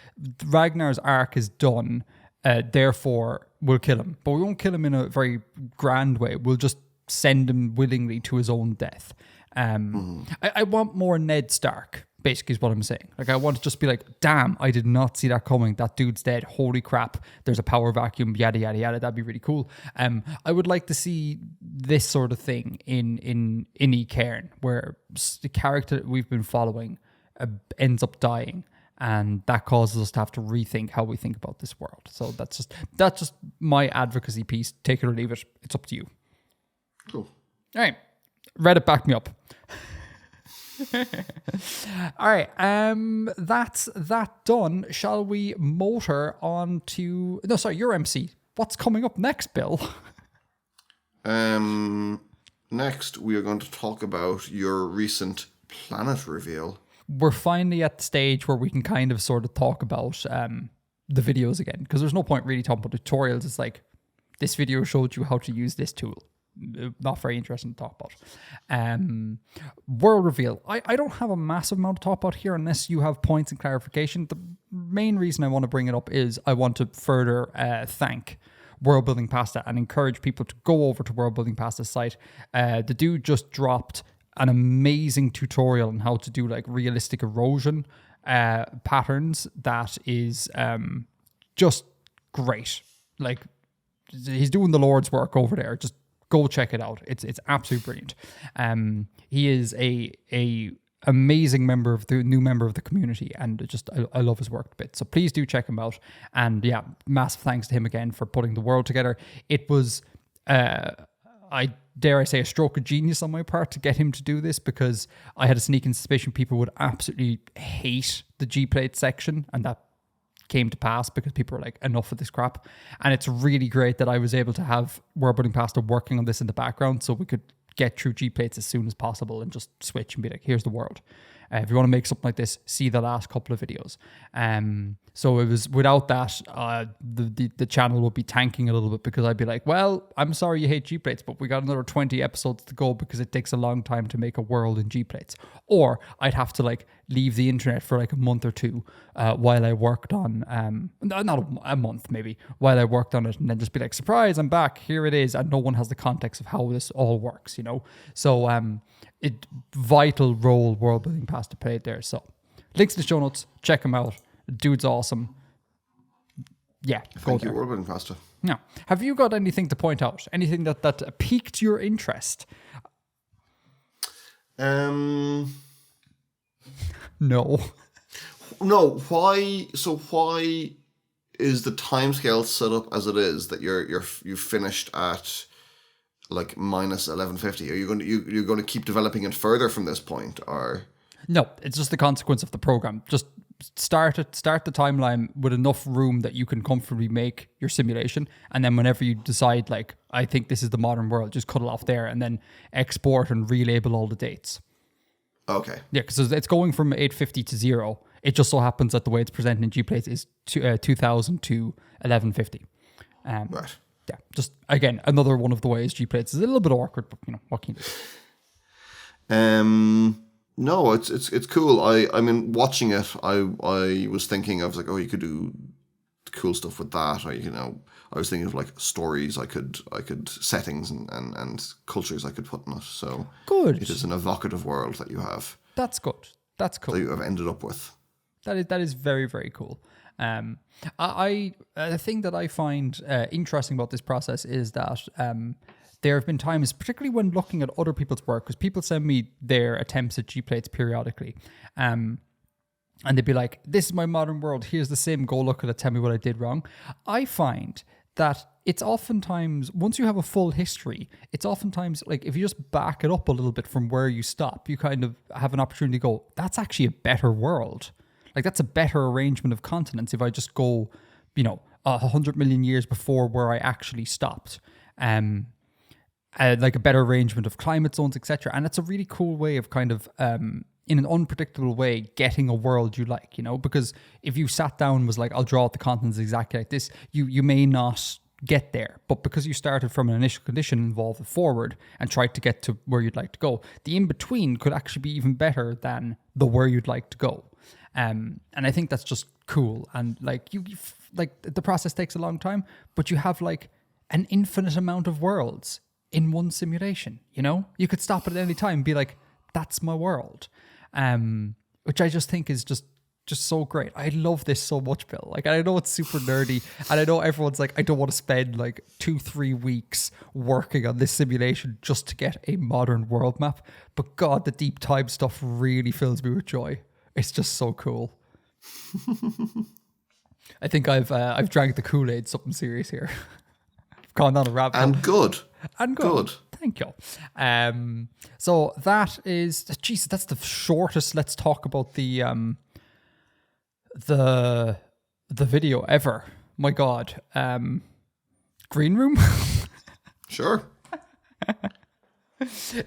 Ragnar's arc is done, therefore we'll kill him. But we won't kill him in a very grand way. We'll just send him willingly to his own death. I want more Ned Stark, basically, is what I'm saying. Like, I want to just be like, damn, I did not see that coming. That dude's dead. Holy crap. There's a power vacuum, yada, yada, yada. That'd be really cool. I would like to see this sort of thing in E. Cairn, where the character that we've been following ends up dying. And that causes us to have to rethink how we think about this world. So that's just my advocacy piece. Take it or leave it. It's up to you. Cool. All right. Reddit backed me up. All right, that's that done. Shall we motor on to... No, sorry, your MC. What's coming up next, Bill? Next, we are going to talk about your recent planet reveal. We're finally at the stage where we can kind of sort of talk about the videos again, because there's no point really talking about tutorials. It's like, this video showed you how to use this tool. Not very interesting to talk about. World reveal. I don't have a massive amount to talk about here unless you have points and clarification. The main reason I want to bring it up is I want to further thank World Building Pasta and encourage people to go over to World Building Pasta's site. The dude just dropped an amazing tutorial on how to do like realistic erosion patterns that is just great. Like, he's doing the Lord's work over there. Just go check it out. It's absolutely brilliant. He is a amazing new member of the community, and just I love his work a bit. So please do check him out. And yeah, massive thanks to him again for putting the world together. It was I dare I say a stroke of genius on my part to get him to do this, because I had a sneaking suspicion people would absolutely hate the G-plate section, and that came to pass because people were like, enough of this crap. And it's really great that I was able to have World Building Pasta working on this in the background so we could get through G-plates as soon as possible and just switch and be like, here's the world. If you want to make something like this, see the last couple of videos. So it was without that, the channel would be tanking a little bit, because I'd be like, well, I'm sorry you hate G-plates, but we got another 20 episodes to go because it takes a long time to make a world in G-plates. Or I'd have to like leave the internet for like a month or two while I worked on, not a month maybe, while I worked on it, and then just be like, surprise, I'm back, here it is, and no one has the context of how this all works, you know? So vital role World Building Pasta played there. So links in the show notes, check him out. Dude's awesome. Yeah, Thank you, World Building Pasta. Now, have you got anything to point out? Anything that piqued your interest? No. No. Why? So why is the timescale set up as it is, that you finished at like minus 1150? Are you're going to keep developing it further from this point, or? No, it's just the consequence of the program. Just start the timeline with enough room that you can comfortably make your simulation, and then whenever you decide, like, I think this is the modern world, just cut it off there and then export and relabel all the dates. Okay. Yeah, because it's going from 850 to 0. It just so happens that the way it's presented in G-plates is 2000 to 1150. Right. Yeah, just again another one of the ways G-plates is a little bit awkward, but you know, what can you do? No, it's cool. I mean, watching it, I was thinking, I was like, oh, you could do cool stuff with that, or I was thinking of like stories I could settings and cultures I could put in it. So good. It is an evocative world that you have. That's good. That's cool. That you have ended up with. That is very, very cool. The thing that I find interesting about this process is that there have been times, particularly when looking at other people's work, because people send me their attempts at G-plates periodically, and they'd be like, "This is my modern world. Here's the sim. Go look at it. Tell me what I did wrong." I find that it's oftentimes, once you have a full history, it's oftentimes like if you just back it up a little bit from where you stop, you kind of have an opportunity to go, that's actually a better world. Like that's a better arrangement of continents if I just go, 100 million years before where I actually stopped. Like a better arrangement of climate zones, etc. And it's a really cool way of kind of, in an unpredictable way, getting a world you like, because if you sat down and was like, I'll draw out the continents exactly like this, you may not get there. But because you started from an initial condition and evolved it forward and tried to get to where you'd like to go, the in-between could actually be even better than the where you'd like to go. And I think that's just cool. And like you like the process takes a long time, but you have like an infinite amount of worlds in one simulation. You could stop it at any time and be like, that's my world. Which I just think is just so great. I love this so much, Bill. Like, I know it's super nerdy, and I know everyone's like, I don't want to spend like 2-3 weeks working on this simulation just to get a modern world map. But God, the deep time stuff really fills me with joy. It's just so cool. I think I've drank the Kool-Aid, something serious here. I've gone on a rabbit hole. And good. Thank you. So that is, Jesus, that's the shortest. Let's talk about the video ever. My God. Green room. Sure.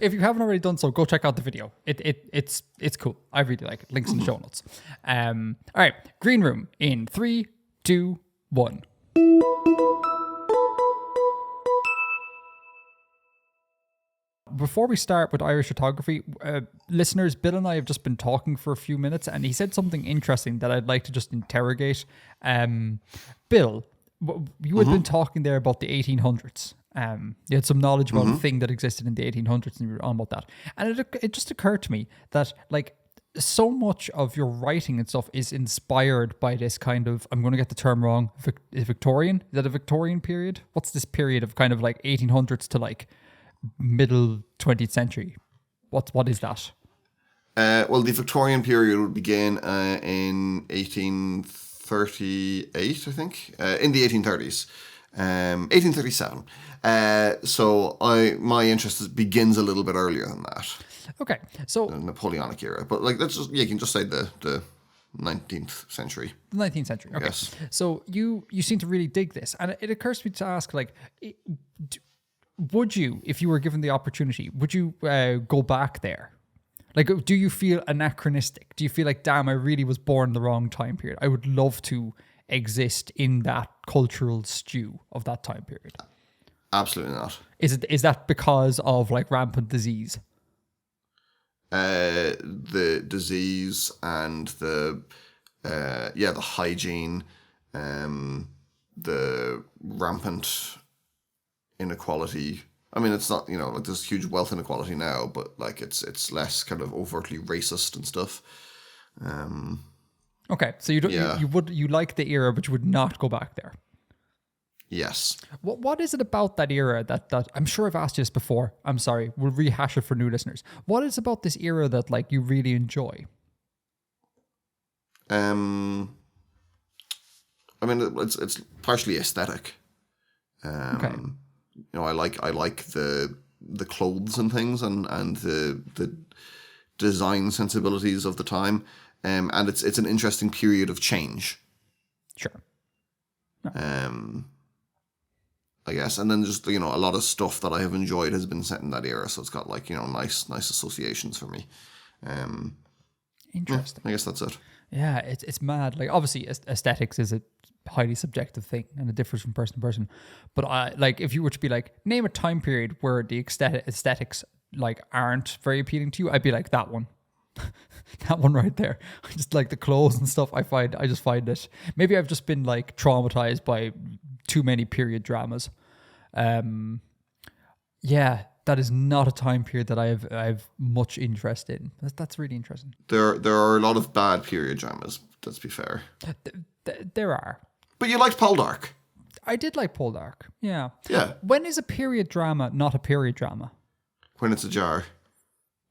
If you haven't already done so, go check out the video. It's cool. I really like it. Links in the show notes. All right, green room in 3, 2, 1. Before we start with Irish photography, listeners, Bill and I have just been talking for a few minutes, and he said something interesting that I'd like to just interrogate. Bill, you had been talking there about the 1800s. You had some knowledge about a thing that existed in the 1800s, and you were on about that. And it just occurred to me that like so much of your writing and stuff is inspired by this kind of, I'm going to get the term wrong, Victorian? Is that a Victorian period? What's this period of kind of like 1800s to like middle 20th century? What is that? Well, the Victorian period would begin in 1838, I think, in the 1830s, 1837. So my interest begins a little bit earlier than that. Okay, so the Napoleonic era, but like you can just say the 19th century. The 19th century. Okay. Yes. So you seem to really dig this, and it occurs to me to ask, like, would you, if you were given the opportunity, would you go back there? Like, do you feel anachronistic? Do you feel like, damn, I really was born in the wrong time period? I would love to exist in that cultural stew of that time period. Absolutely not. Is that because of like rampant disease? The disease and the hygiene, the rampant inequality. I mean, it's not, like there's huge wealth inequality now, but like it's less kind of overtly racist and stuff. Okay, so you like the era, but you would not go back there. Yes. What is it about that era that I'm sure I've asked you this before. I'm sorry, we'll rehash it for new listeners. What is about this era that like you really enjoy? I mean, it's partially aesthetic. Okay. I like the clothes and things and the design sensibilities of the time. And it's an interesting period of change. Sure. No. I guess, and then just a lot of stuff that I have enjoyed has been set in that era, so it's got like nice associations for me. Interesting. I guess that's it. Yeah, it's mad. Like obviously, aesthetics is a highly subjective thing, and it differs from person to person. But like if you were to be like, name a time period where the aesthetics like aren't very appealing to you, I'd be like that one. That one right there. I just like the clothes and stuff. I just find it. Maybe I've just been like traumatized by too many period dramas. Yeah, that is not a time period that I have much interest in. That's really interesting. There are a lot of bad period dramas. Let's be fair. There are. But you liked Poldark. I did like Poldark. Yeah. Yeah. When is a period drama not a period drama? When it's a jar.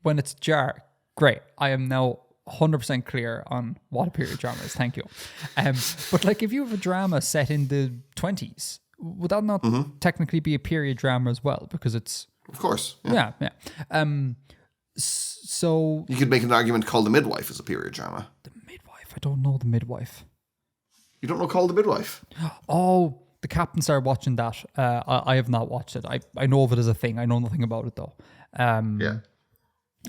When it's a jar. Great. I am now 100% clear on what a period drama is. Thank you. But like, if you have a drama set in the 20s, would that not technically be a period drama as well? Because it's... Of course. Yeah. So... You could make an argument Call the Midwife as a period drama. The Midwife? I don't know The Midwife. You don't know Call the Midwife? Oh, the captain started watching that. I have not watched it. I know of it as a thing. I know nothing about it though. Yeah.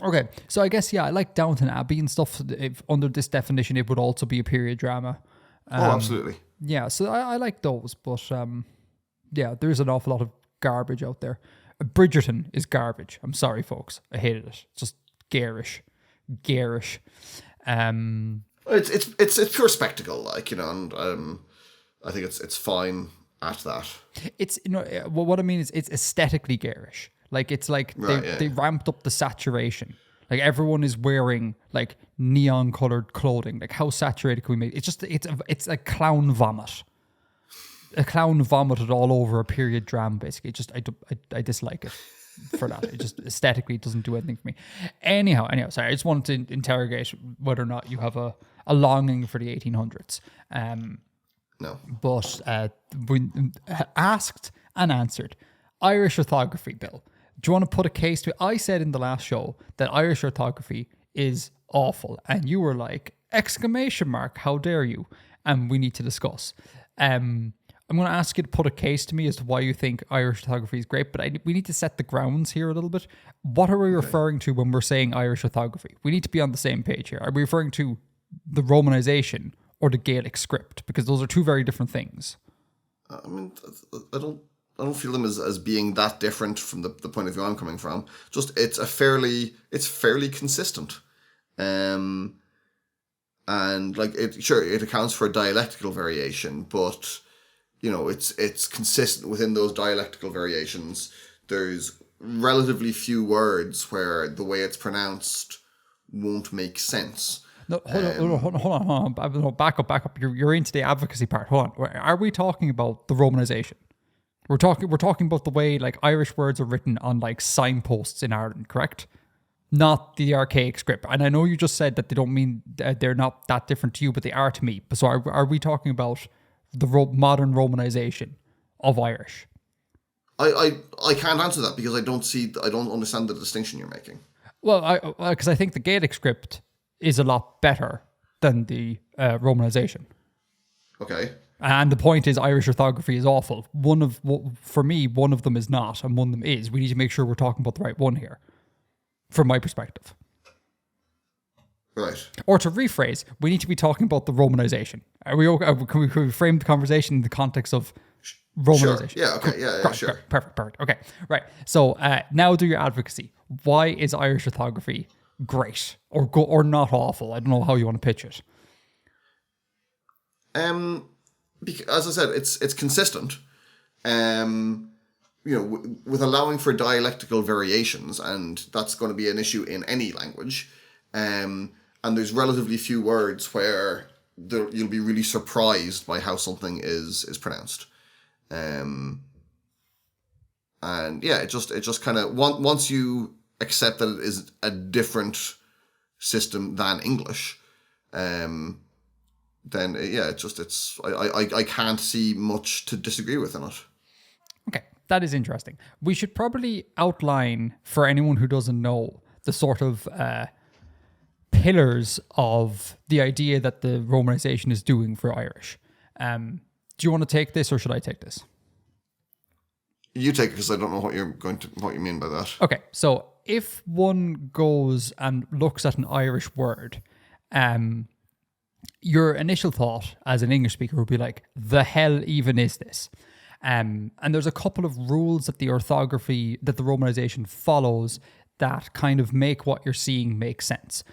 Okay, so I guess, I like Downton Abbey and stuff. If under this definition, it would also be a period drama. Absolutely. Yeah, so I like those, but there's an awful lot of garbage out there. Bridgerton is garbage. I'm sorry, folks. I hated it. Just garish. It's pure spectacle, like, and I think it's fine at that. It's what I mean is it's aesthetically garish. Like, it's like they ramped up the saturation. Like, everyone is wearing like neon colored clothing. Like, how saturated can we make it? It's a clown vomit. A clown vomited all over a period drama, basically. I dislike it for that. It just aesthetically doesn't do anything for me. Anyhow, sorry, I just wanted to interrogate whether or not you have a longing for the 1800s. No. But when asked and answered, Irish orthography, Bill. Do you want to put a case to it? I said in the last show that Irish orthography is awful, and you were like, ! How dare you? And we need to discuss. I'm going to ask you to put a case to me as to why you think Irish orthography is great, but we need to set the grounds here a little bit. What are we referring to when we're saying Irish orthography? We need to be on the same page here. Are we referring to the Romanisation or the Gaelic script? Because those are two very different things. I mean, I don't feel them as being that different from the point of view I'm coming from. Just it's fairly consistent. And like it accounts for a dialectical variation, but it's consistent within those dialectical variations. There's relatively few words where the way it's pronounced won't make sense. No, hold on. Back up. You're into the advocacy part. Hold on. Are we talking about the Romanisation? We're talking about the way like Irish words are written on like signposts in Ireland, correct? Not the archaic script. And I know you just said that they don't mean they're not that different to you, but they are to me. So are we talking about the modern Romanisation of Irish? I can't answer that because I don't understand the distinction you're making. Well, because I think the Gaelic script is a lot better than the Romanisation. Okay. And the point is, Irish orthography is awful. For me, one of them is not, and one of them is. We need to make sure we're talking about the right one here, from my perspective. Right. Or to rephrase, we need to be talking about the Romanisation. Are we okay? Can we frame the conversation in the context of Romanisation? Sure. Yeah, okay. Yeah, sure. Perfect. Okay, right. So now do your advocacy. Why is Irish orthography great or not awful? I don't know how you want to pitch it. Because, as I said, it's consistent. With allowing for dialectical variations, and that's going to be an issue in any language. And there's relatively few words where you'll be really surprised by how something is pronounced. And yeah, it just kind of once you accept that it is a different system than English, then yeah, I can't see much to disagree with in it. Okay, that is interesting. We should probably outline for anyone who doesn't know the sort of pillars of the idea that the Romanisation is doing for Irish. Do you want to take this, or should I take this? You take it, because I don't know what you mean by that. Okay, so if one goes and looks at an Irish word, your initial thought as an English speaker would be like, the hell even is this? And there's a couple of rules that the Romanisation follows that kind of make what you're seeing make sense.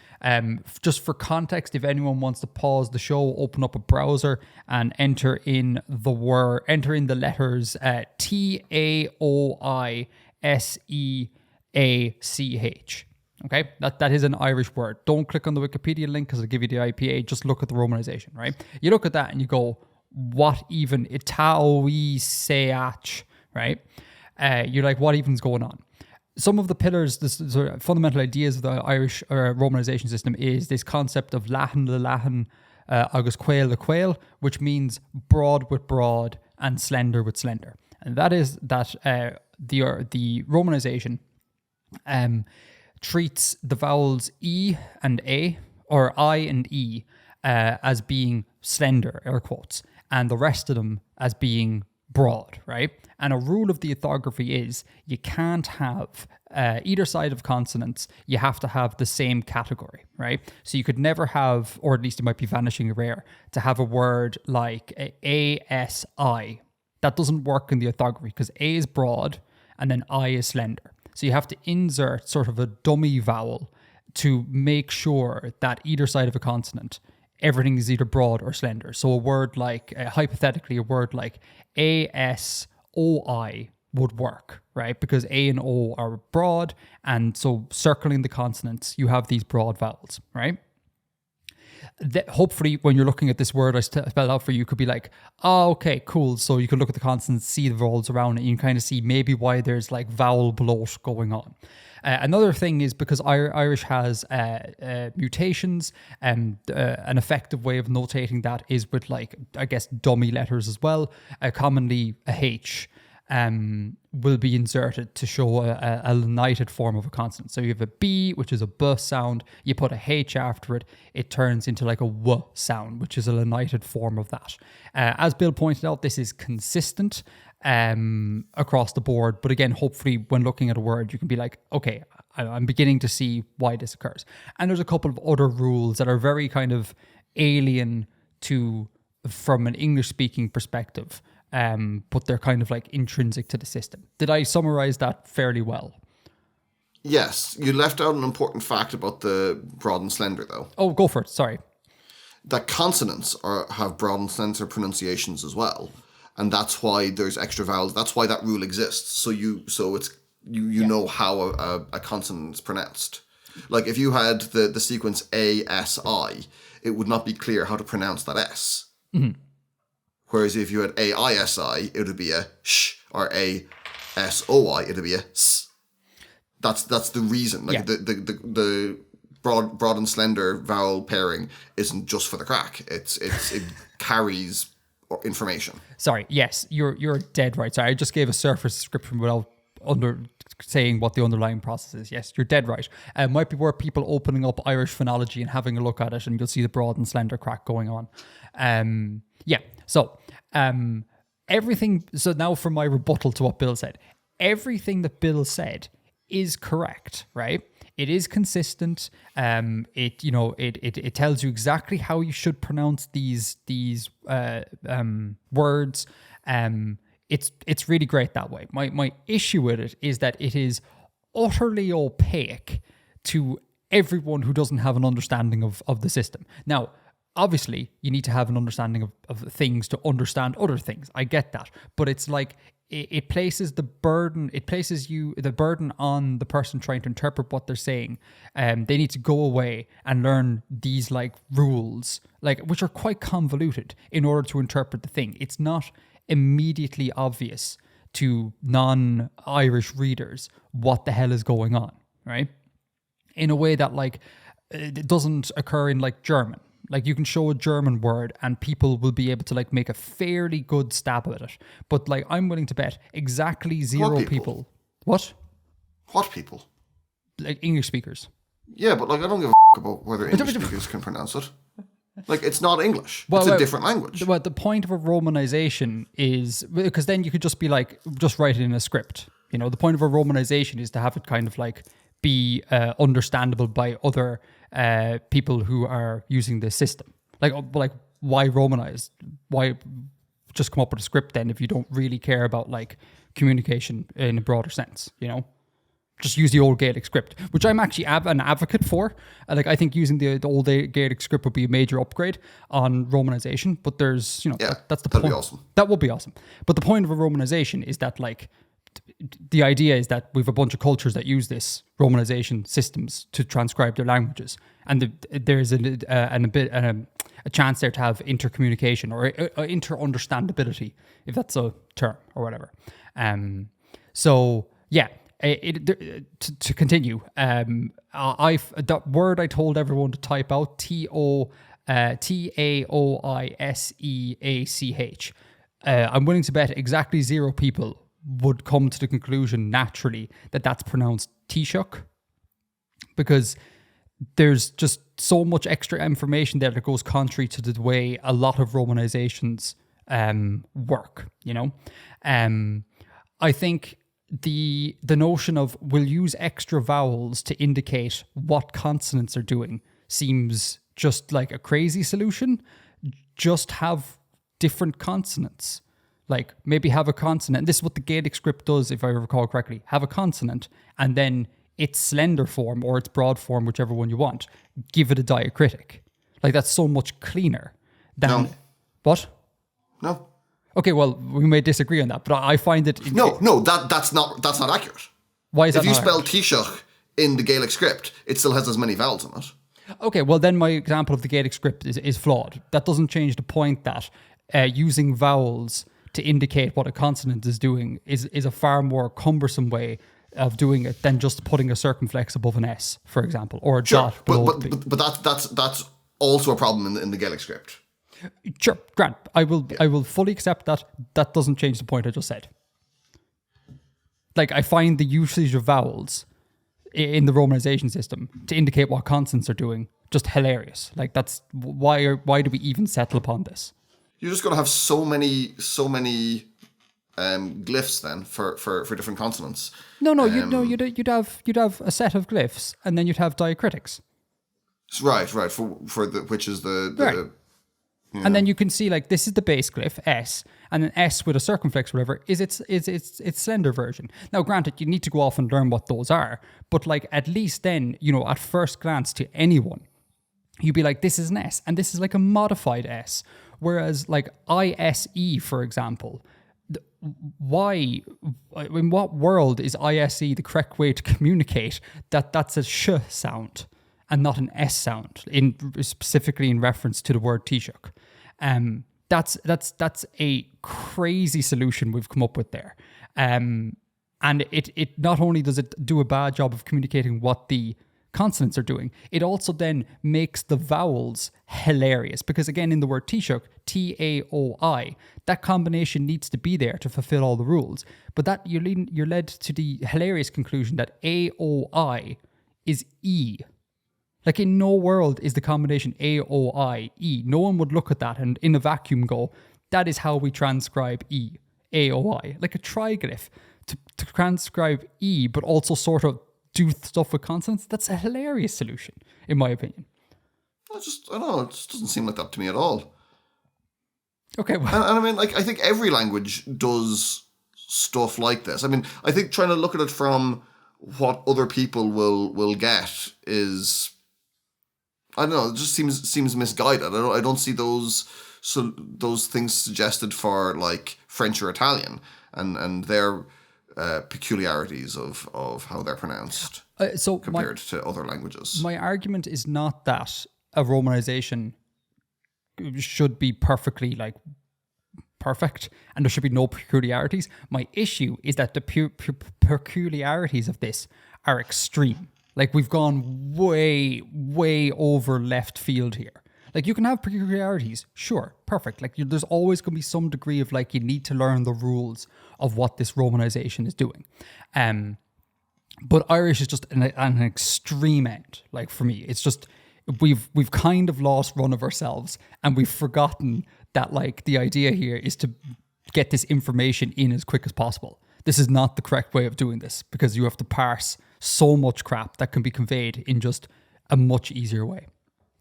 Just for context, if anyone wants to pause the show, open up a browser and enter in the letters TAOISEACH. Okay, that is an Irish word. Don't click on the Wikipedia link because it'll give you the IPA. Just look at the romanization, right? You look at that and you go, what even? Itawi seach, right? You're like, what even's going on? Some of the pillars, the sort of fundamental ideas of the Irish romanization system is this concept of Lahan le Lahan agus quail le quail, which means broad with broad and slender with slender. And that is that the romanization treats the vowels E and A, or I and E, as being slender, air quotes, and the rest of them as being broad, right? And a rule of the orthography is you can't have either side of consonants, you have to have the same category, right? So you could never have, or at least it might be vanishing rare, to have a word like ASI. That doesn't work in the orthography because A is broad and then I is slender. So you have to insert sort of a dummy vowel to make sure that either side of a consonant, everything is either broad or slender. So a word like, hypothetically, a word like ASOI would work, right? Because A and O are broad, and so circling the consonants, you have these broad vowels, right? Hopefully, when you're looking at this word I spelled out for you, could be like, oh, okay, cool. So you could look at the consonants, see the vowels around it, and you can kind of see maybe why there's like vowel bloat going on. Another thing is because Irish has mutations, and an effective way of notating that is with, like, I guess, dummy letters as well. Commonly a H will be inserted to show a lenited form of a consonant. So you have a B, which is a B sound. You put a H after it, it turns into like a W sound, which is a lenited form of that. As Bill pointed out, this is consistent across the board. But again, hopefully when looking at a word, you can be like, okay, I'm beginning to see why this occurs. And there's a couple of other rules that are very kind of alien from an English-speaking perspective. But they're kind of like intrinsic to the system. Did I summarize that fairly well? Yes. You left out an important fact about the broad and slender, though. Oh, go for it. Sorry. That consonants have broad and slender pronunciations as well. And that's why there's extra vowels. That's why that rule exists. So you know how a consonant is pronounced. Like if you had the sequence ASI, it would not be clear how to pronounce that S. Mm-hmm. Whereas if you had AISI, it would be a sh, or ASOI, it would be a s. That's the reason. Like the broad and slender vowel pairing isn't just for the crack. It carries information. Sorry, yes, you're dead right. Sorry, I just gave a surface description without saying what the underlying process is. Yes, you're dead right. It might be worth people opening up Irish phonology and having a look at it, and you'll see the broad and slender crack going on. So everything. So now for my rebuttal to what Bill said, everything that Bill said is correct, right? It is consistent. It tells you exactly how you should pronounce these words. It's really great that way. My issue with it is that it is utterly opaque to everyone who doesn't have an understanding of the system. Now, obviously, you need to have an understanding of things to understand other things. I get that. But it's like it places the burden on the person trying to interpret what they're saying. They need to go away and learn these like rules, which are quite convoluted in order to interpret the thing. It's not immediately obvious to non-Irish readers what the hell is going on, right? In a way that it doesn't occur in German. Like you can show a German word and people will be able to make a fairly good stab at it. But I'm willing to bet exactly zero people. What? What people? English speakers. Yeah, but I don't give a about whether English speakers can pronounce it. It's not English. It's a different language. Well, the point of a romanization is, because then you could just be just write it in a script. The point of a romanization is to have it kind of be understandable by other people who are using the system. Why romanize? Why just come up with a script then if you don't really care about communication in a broader sense? Just use the old Gaelic script, which I'm actually an advocate for. I think using the old Gaelic script would be a major upgrade on romanization. But there's, that's the point. That'd be awesome. That would be awesome. But the point of a romanization is that the idea is that we have a bunch of cultures that use this romanization systems to transcribe their languages, and there's a chance there to have intercommunication or inter-understandability, if that's a term or whatever. So yeah, to continue, that word I told everyone to type out, Taoiseach. I'm willing to bet exactly 0 people would come to the conclusion naturally that that's pronounced Taoiseach, because there's just so much extra information there that goes contrary to the way a lot of romanizations work, you know? I think the notion of we'll use extra vowels to indicate what consonants are doing seems just like a crazy solution. Just have different consonants. Like maybe have a consonant. This is what the Gaelic script does, if I recall correctly. Have a consonant and then its slender form or its broad form, whichever one you want, give it a diacritic. Like that's so much cleaner than... No. What? No. Okay, well, we may disagree on that, but I find it... That's not accurate. Why is that If you not spell accurate? Taoiseach in the Gaelic script, it still has as many vowels in it. Okay, well then my example of the Gaelic script is flawed. That doesn't change the point that using vowels to indicate what a consonant is doing is a far more cumbersome way of doing it than just putting a circumflex above an S, for example, or a dot below the B. But that's also a problem in the Gaelic script. Sure, Grant, I will fully accept that. That doesn't change the point I just said. Like, I find the usage of vowels in the romanization system to indicate what consonants are doing just hilarious. Like, that's why do we even settle upon this? You're just going to have so many glyphs then for different consonants. You'd have a set of glyphs and then you'd have diacritics. Right. For the which is the right. And then you can see, like, this is the base glyph, S, and an S with a circumflex or whatever is its slender version. Now, granted, you need to go off and learn what those are, but, like, at least then, you know, at first glance to anyone, you'd be like, this is an S, and this is like a modified S. Whereas, like, ISE, for example, in what world is ISE the correct way to communicate that that's a sh sound and not an S sound, specifically in reference to the word Taoiseach? That's a crazy solution we've come up with there. And it not only does it do a bad job of communicating what the consonants are doing, it also then makes the vowels hilarious, because again, in the word Taoiseach, Taoi, that combination needs to be there to fulfill all the rules. But that you're led to the hilarious conclusion that AOI is E. Like, in no world is the combination AOI-E. No one would look at that and in a vacuum go, that is how we transcribe E, AOI. Like a triglyph to transcribe E, but also sort of do stuff with consonants. That's a hilarious solution, in my opinion. I don't know, it just doesn't seem like that to me at all. Okay, well. And I mean, like, I think every language does stuff like this. I mean, I think trying to look at it from what other people will get is... I don't know. It just seems misguided. I don't see those things suggested for, like, French or Italian and their peculiarities of how they're pronounced compared to other languages. My argument is not that a romanization should be perfectly, like, perfect and there should be no peculiarities. My issue is that the peculiarities of this are extreme. Like, we've gone way, way over left field here. Like, you can have peculiarities, sure, perfect. Like, there's always going to be some degree of, like, you need to learn the rules of what this romanization is doing. But Irish is just an extreme end. Like, for me, it's just, we've kind of lost run of ourselves, and we've forgotten that, like, the idea here is to get this information in as quick as possible. This is not the correct way of doing this, because you have to parse so much crap that can be conveyed in just a much easier way,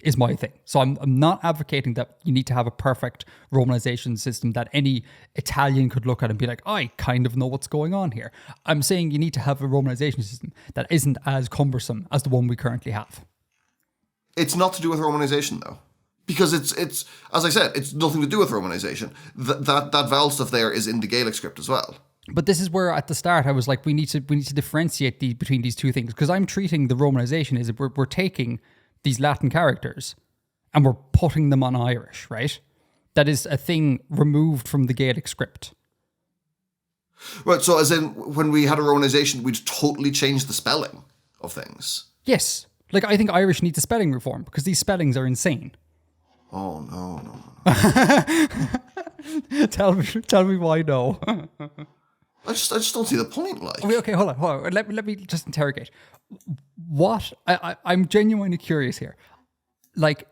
is my thing. So I'm not advocating that you need to have a perfect romanization system that any Italian could look at and be like, I kind of know what's going on here. I'm saying you need to have a romanization system that isn't as cumbersome as the one we currently have. It's not to do with romanization, though. Because it's as I said, it's nothing to do with romanization. That vowel stuff there is in the Gaelic script as well. But this is where at the start I was like, we need to differentiate between these two things, because I'm treating the Romanization as we're taking these Latin characters and we're putting them on Irish, right? That is a thing removed from the Gaelic script. Right, so as in when we had a Romanization, we'd totally changed the spelling of things. Yes. Like, I think Irish needs a spelling reform because these spellings are insane. Oh, no. Tell me why no. I just don't see the point, like. Okay, hold on. Let me just interrogate. What? I'm genuinely curious here. Like,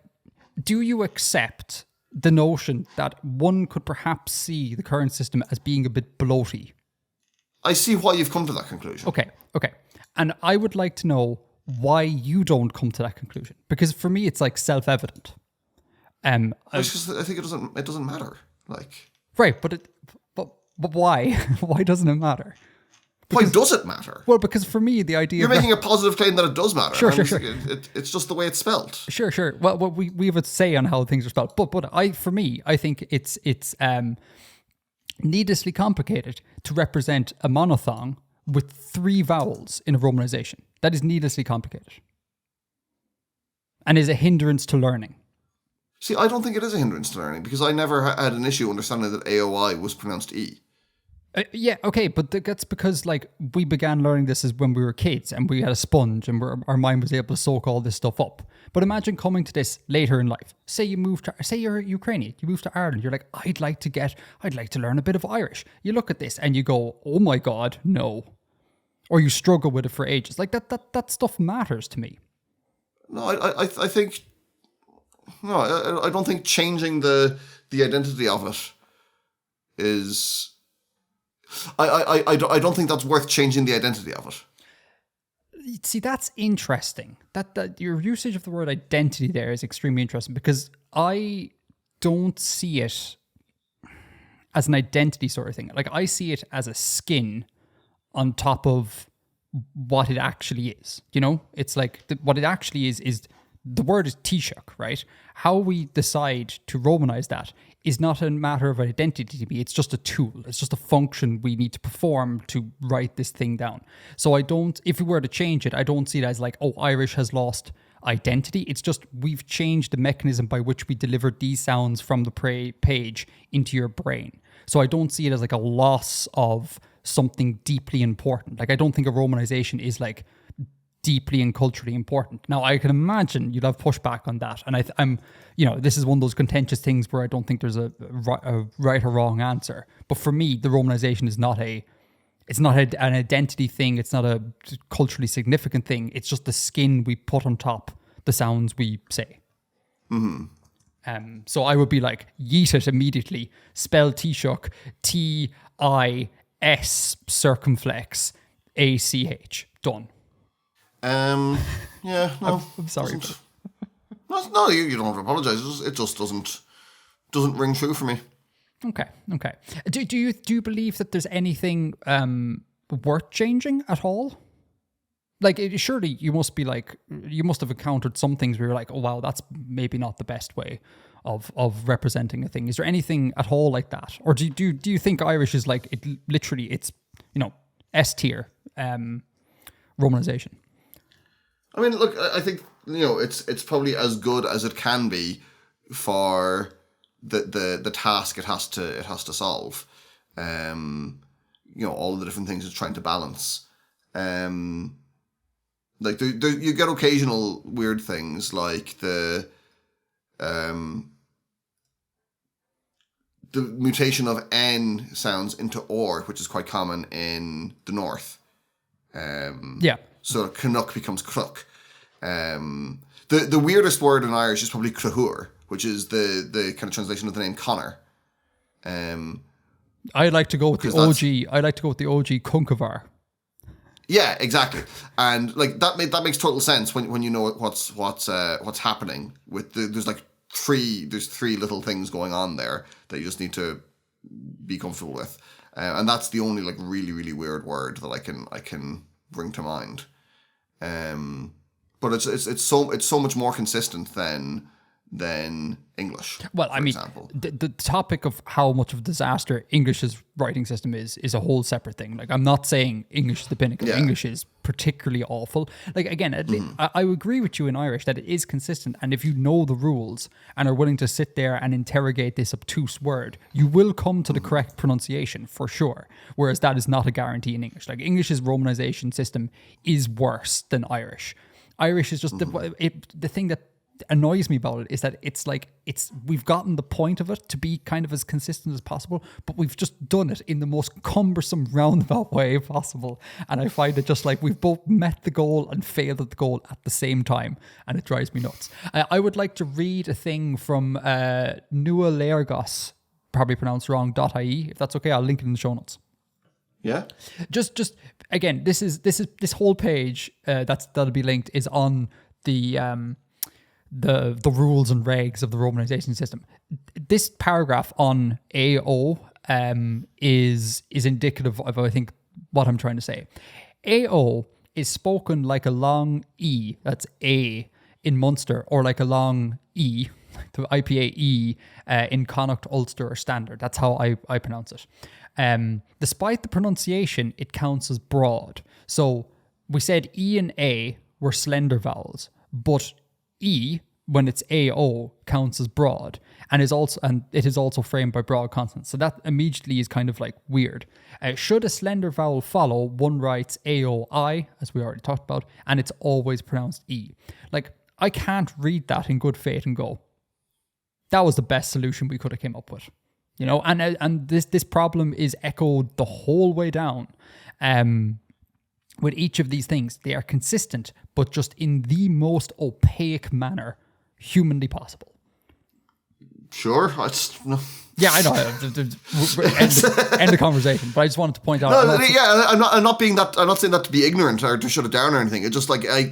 do you accept the notion that one could perhaps see the current system as being a bit bloaty? I see why you've come to that conclusion. Okay. And I would like to know why you don't come to that conclusion. Because for me, it's like self-evident. Because I think it doesn't matter. Like. Right, but why? Why doesn't it matter? Why does it matter? Well, because for me, the idea... You're making a positive claim that it does matter. Sure. It's just the way it's spelled. Sure. Well, we have a say on how things are spelled. But I think it's needlessly complicated to represent a monophthong with 3 vowels in a Romanization. That is needlessly complicated. And is a hindrance to learning. See, I don't think it is a hindrance to learning, because I never had an issue understanding that AOI was pronounced E. Yeah, okay, but that's because, like, we began learning this as when we were kids and we had a sponge and our mind was able to soak all this stuff up. But imagine coming to this later in life. Say you're Ukrainian, you move to Ireland, you're like, I'd like to learn a bit of Irish. You look at this and you go, oh my God, no. Or you struggle with it for ages. Like, that stuff matters to me. No, I think... No, I don't think changing the identity of it is... I don't think that's worth changing the identity of it. See, that's interesting. That your usage of the word identity there is extremely interesting, because I don't see it as an identity sort of thing. Like, I see it as a skin on top of what it actually is. You know, it's like what it actually is the word is Taoiseach, right? How we decide to Romanize that is not a matter of identity to me. It's just a tool. It's just a function we need to perform to write this thing down. So if we were to change it, I don't see it as like, oh, Irish has lost identity. It's just we've changed the mechanism by which we deliver these sounds from the page into your brain. So I don't see it as like a loss of something deeply important. Like, I don't think a Romanization is like deeply and culturally important. Now, I can imagine you'd have pushback on that, and I'm, this is one of those contentious things where I don't think there's a right or wrong answer. But for me, the Romanization is not an identity thing. It's not a culturally significant thing. It's just the skin we put on top the sounds we say. Mm-hmm. So I would be like, yeet it immediately. Spell Taoiseach, T-I-S circumflex A-C-H. Done. Yeah, no. I'm sorry. No, you don't have to apologize. It just doesn't ring true for me. Okay. Do you believe that there's anything worth changing at all? Like, surely you must have encountered some things where you're like, oh wow, that's maybe not the best way of representing a thing. Is there anything at all like that, or do you think Irish is like it's S tier Romanization? I mean, look, I think it's probably as good as it can be for the task it has to solve. All the different things it's trying to balance. Like you get occasional weird things like the mutation of N sounds into or, which is quite common in the north. So Canuck becomes Cruck. The weirdest word in Irish is probably Crahur, which is the kind of translation of the name Connor. I like to go with the OG. I like to go with the OG Cuncavar. Yeah, exactly, and like that makes total sense when you know what's happening with there's three little things going on there that you just need to be comfortable with, and that's the only like really really weird word that I can bring to mind. But it's so much more consistent than than English. Well, I mean, example. the topic of how much of a disaster English's writing system is a whole separate thing. Like, I'm not saying English is the pinnacle. Yeah. English is particularly awful. Like, again, I agree with you in Irish that it is consistent. And if you know the rules and are willing to sit there and interrogate this obtuse word, you will come to the correct pronunciation for sure. Whereas that is not a guarantee in English. Like, English's Romanization system is worse than Irish. Irish is just the thing that annoys me about it is that we've gotten the point of it to be kind of as consistent as possible, but we've just done it in the most cumbersome roundabout way possible. And I find it just like we've both met the goal and failed at the goal at the same time, and it drives me nuts. I would like to read a thing from Nua Laergos, probably pronounced wrong, .ie. If that's okay, I'll link it in the show notes. Yeah. Just again, this whole page that'll be linked is on the rules and regs of the Romanization system. This paragraph on AO is indicative of, I think, what I'm trying to say. AO is spoken like a long E, that's A, in Munster, or like a long E, the IPA E, in Connacht, Ulster, or Standard. That's how I pronounce it. Despite the pronunciation, it counts as broad. So we said E and A were slender vowels, but E, when it's AO, counts as broad, and it is also framed by broad consonants. So that immediately is kind of like weird. Should a slender vowel follow, one writes AOI, as we already talked about, and it's always pronounced E. Like, I can't read that in good faith and go, that was the best solution we could have came up with. You know, and this problem is echoed the whole way down. With each of these things, they are consistent, but just in the most opaque manner humanly possible. Sure, I just no. Yeah, I know. End the conversation. But I just wanted to point out. No, I'm not being that. I'm not saying that to be ignorant or to shut it down or anything. It's just like I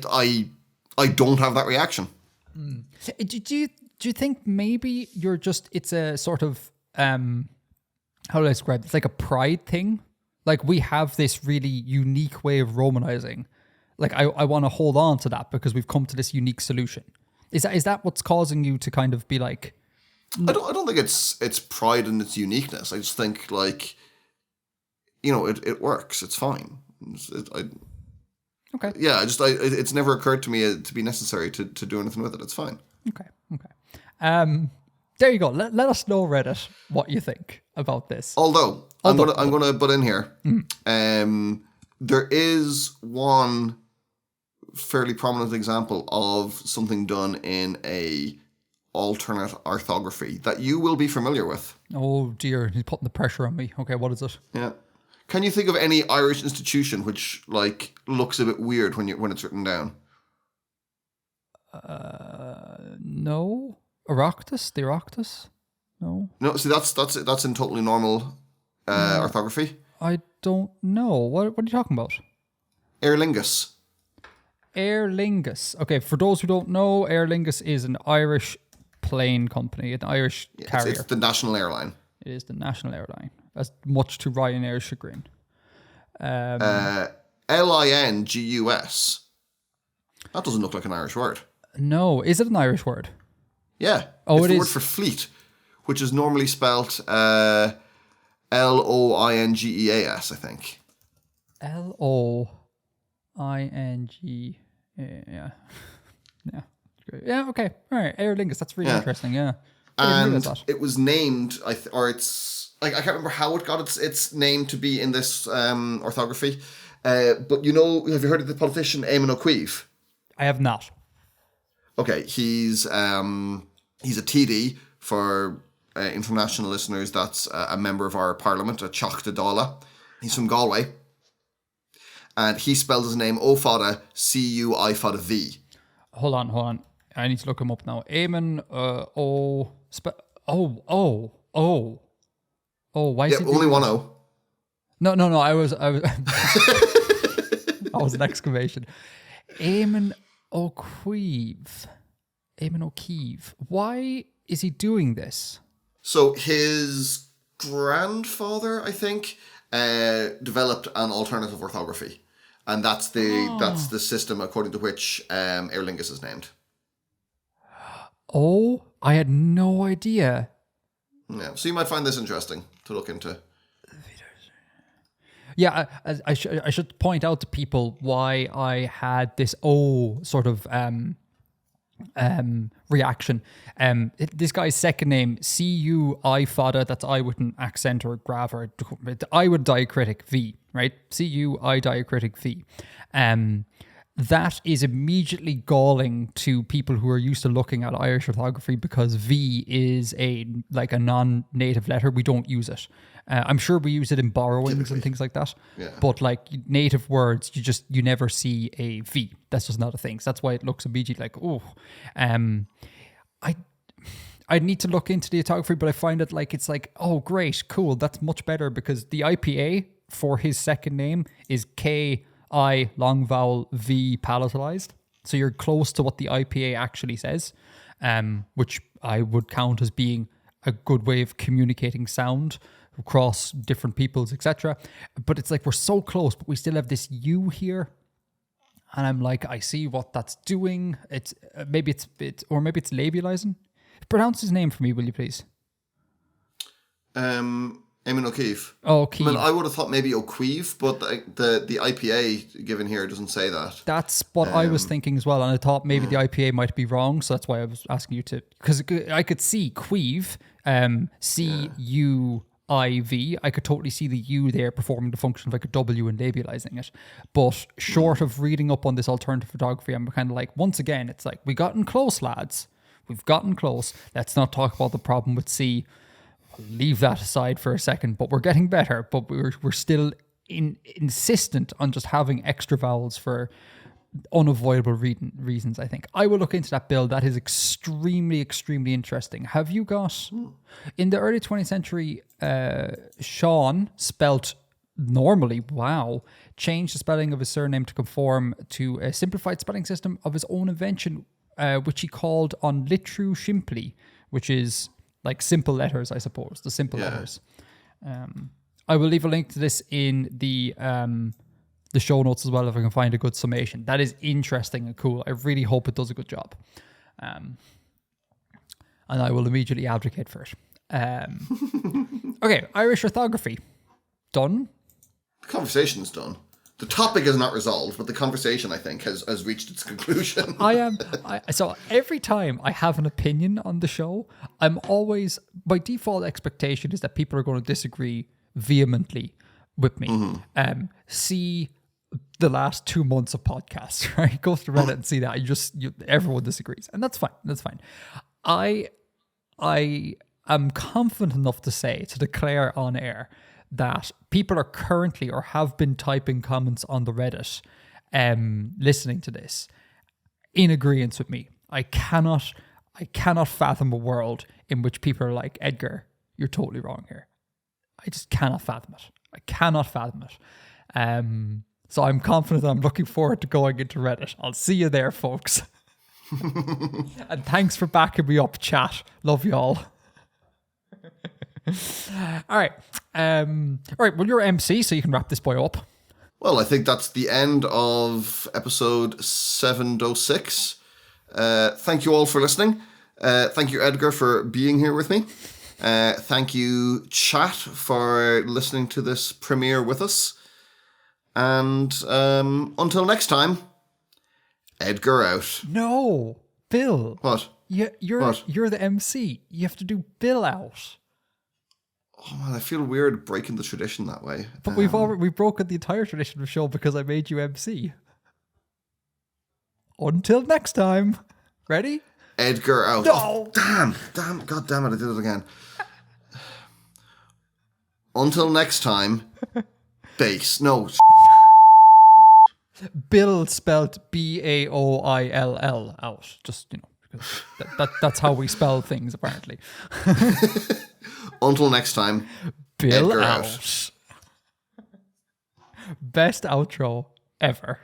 don't have that reaction. Do you think maybe you're just? It's a sort of how do I describe it? It's like a pride thing. Like, we have this really unique way of Romanizing. Like, I want to hold on to that because we've come to this unique solution. Is that what's causing you to kind of be like? I don't think it's pride in its uniqueness. I just think, like, you know, it works. It's fine. Okay. Yeah, it's never occurred to me to be necessary to do anything with it. It's fine. Okay. There you go. Let us know, Reddit, what you think about this. Although I'm gonna butt in here. There is one fairly prominent example of something done in a alternate orthography that you will be familiar with. Oh dear, he's putting the pressure on me. Okay, what is it? Yeah. Can you think of any Irish institution which, like, looks a bit weird when it's written down? No. Oireachtas? The Oireachtas? No. No, see, that's in totally normal orthography. I don't know. What are you talking about? Aer Lingus. Aer Lingus. Okay, for those who don't know, Aer Lingus is an Irish plane company, an Irish carrier. It's the national airline. It is the national airline, as much to Ryanair's chagrin. Lingus. That doesn't look like an Irish word. No, is it an Irish word? Yeah. Oh, it's the is. word for fleet, which is normally spelt Loingeas, I think. Loing. Yeah. Yeah, okay. All right. Aer Lingus. That's really interesting. Yeah. And it was named, I can't remember how it got its name to be in this orthography. But you know, have you heard of the politician Eamon O'Keefe? I have not. Okay, he's a TD for international listeners. That's a member of our parliament, a Teachta Dála. He's from Galway, and he spelled his name Ófada Cuifada. Hold on. I need to look him up now. Eamon why is he only one O. No. I was that was an exclamation. Eamon O'Keefe. Why is he doing this? So his grandfather, I think, developed an alternative orthography, and that's the system according to which Aer Lingus is named. Oh, I had no idea. Yeah, so you might find this interesting to look into. Yeah, I should point out to people why I had this sort of reaction. This guy's second name, C-U-I Fada, that's I with an accent or a grav or I with diacritic V, right? C-U-I diacritic V. That is immediately galling to people who are used to looking at Irish orthography because V is a non-native letter. We don't use it. I'm sure we use it in borrowings and things like that. Yeah. But like native words, you never see a V. That's just not a thing. So that's why it looks immediately like, oh. I need to look into the orthography, but I find it like it's like, oh, great, cool. That's much better because the IPA for his second name is K-I long vowel V palatalized. So you're close to what the IPA actually says, which I would count as being a good way of communicating sound across different peoples, etc. But it's like we're so close, but we still have this U here. And I'm like, I see what that's doing. It's maybe it's labializing. Pronounce his name for me, will you please? Eamon O'Keefe. Oh, O'Keefe. I mean, I would have thought maybe O'Queeve, but the IPA given here doesn't say that. That's what I was thinking as well, and I thought maybe the IPA might be wrong, so that's why I was asking you to, because I could see Queeve, C-U-I-V. I could totally see the U there performing the function of like a W and labializing it. But short of reading up on this alternative photography, I'm kind of like, once again, it's like, we gotten close, lads. We've gotten close. Let's not talk about the problem with C. Leave that aside for a second, but we're getting better. But we're still insistent on just having extra vowels for unavoidable reasons, I think. I will look into that, Bill. That is extremely, extremely interesting. Have you got... In the early 20th century, Sean, spelt normally, changed the spelling of his surname to conform to a simplified spelling system of his own invention, which he called on litru simpli, which is like simple letters, I suppose, the simple letters. I will leave a link to this in the show notes as well if I can find a good summation. That is interesting and cool. I really hope it does a good job. And I will immediately advocate for it. Okay, Irish orthography. Done? The conversation's done. The topic is not resolved, but the conversation, I think, has reached its conclusion. So every time I have an opinion on the show, I'm always, my default expectation is that people are going to disagree vehemently with me. See the last 2 months of podcasts, right? Go to Reddit and see that. Everyone disagrees. And that's fine. That's fine. I am confident enough to declare on air that people are currently or have been typing comments on the Reddit listening to this in agreement with me. I cannot fathom a world in which people are like, Edgar, you're totally wrong here. I just cannot fathom it. I cannot fathom it. So I'm confident that I'm looking forward to going into Reddit. I'll see you there, folks. And thanks for backing me up, chat. Love you all. All right. Well, you're MC, so you can wrap this boy up. Well, I think that's the end of episode 706. Thank you all for listening. Thank you, Edgar, for being here with me. Thank you, chat, for listening to this premiere with us. And until next time, Edgar out. No, Bill. What? You're the MC. You have to do Bill out. Oh man, I feel weird breaking the tradition that way. But we've broken the entire tradition of the show because I made you MC. Until next time. Ready? Edgar out. No. Oh, damn, god damn it, I did it again. Until next time, bass. No. Bill spelled B-A-O-I-L-L out. Just, because that's how we spell things, apparently. Until next time, Bill Edgar out. Best outro ever.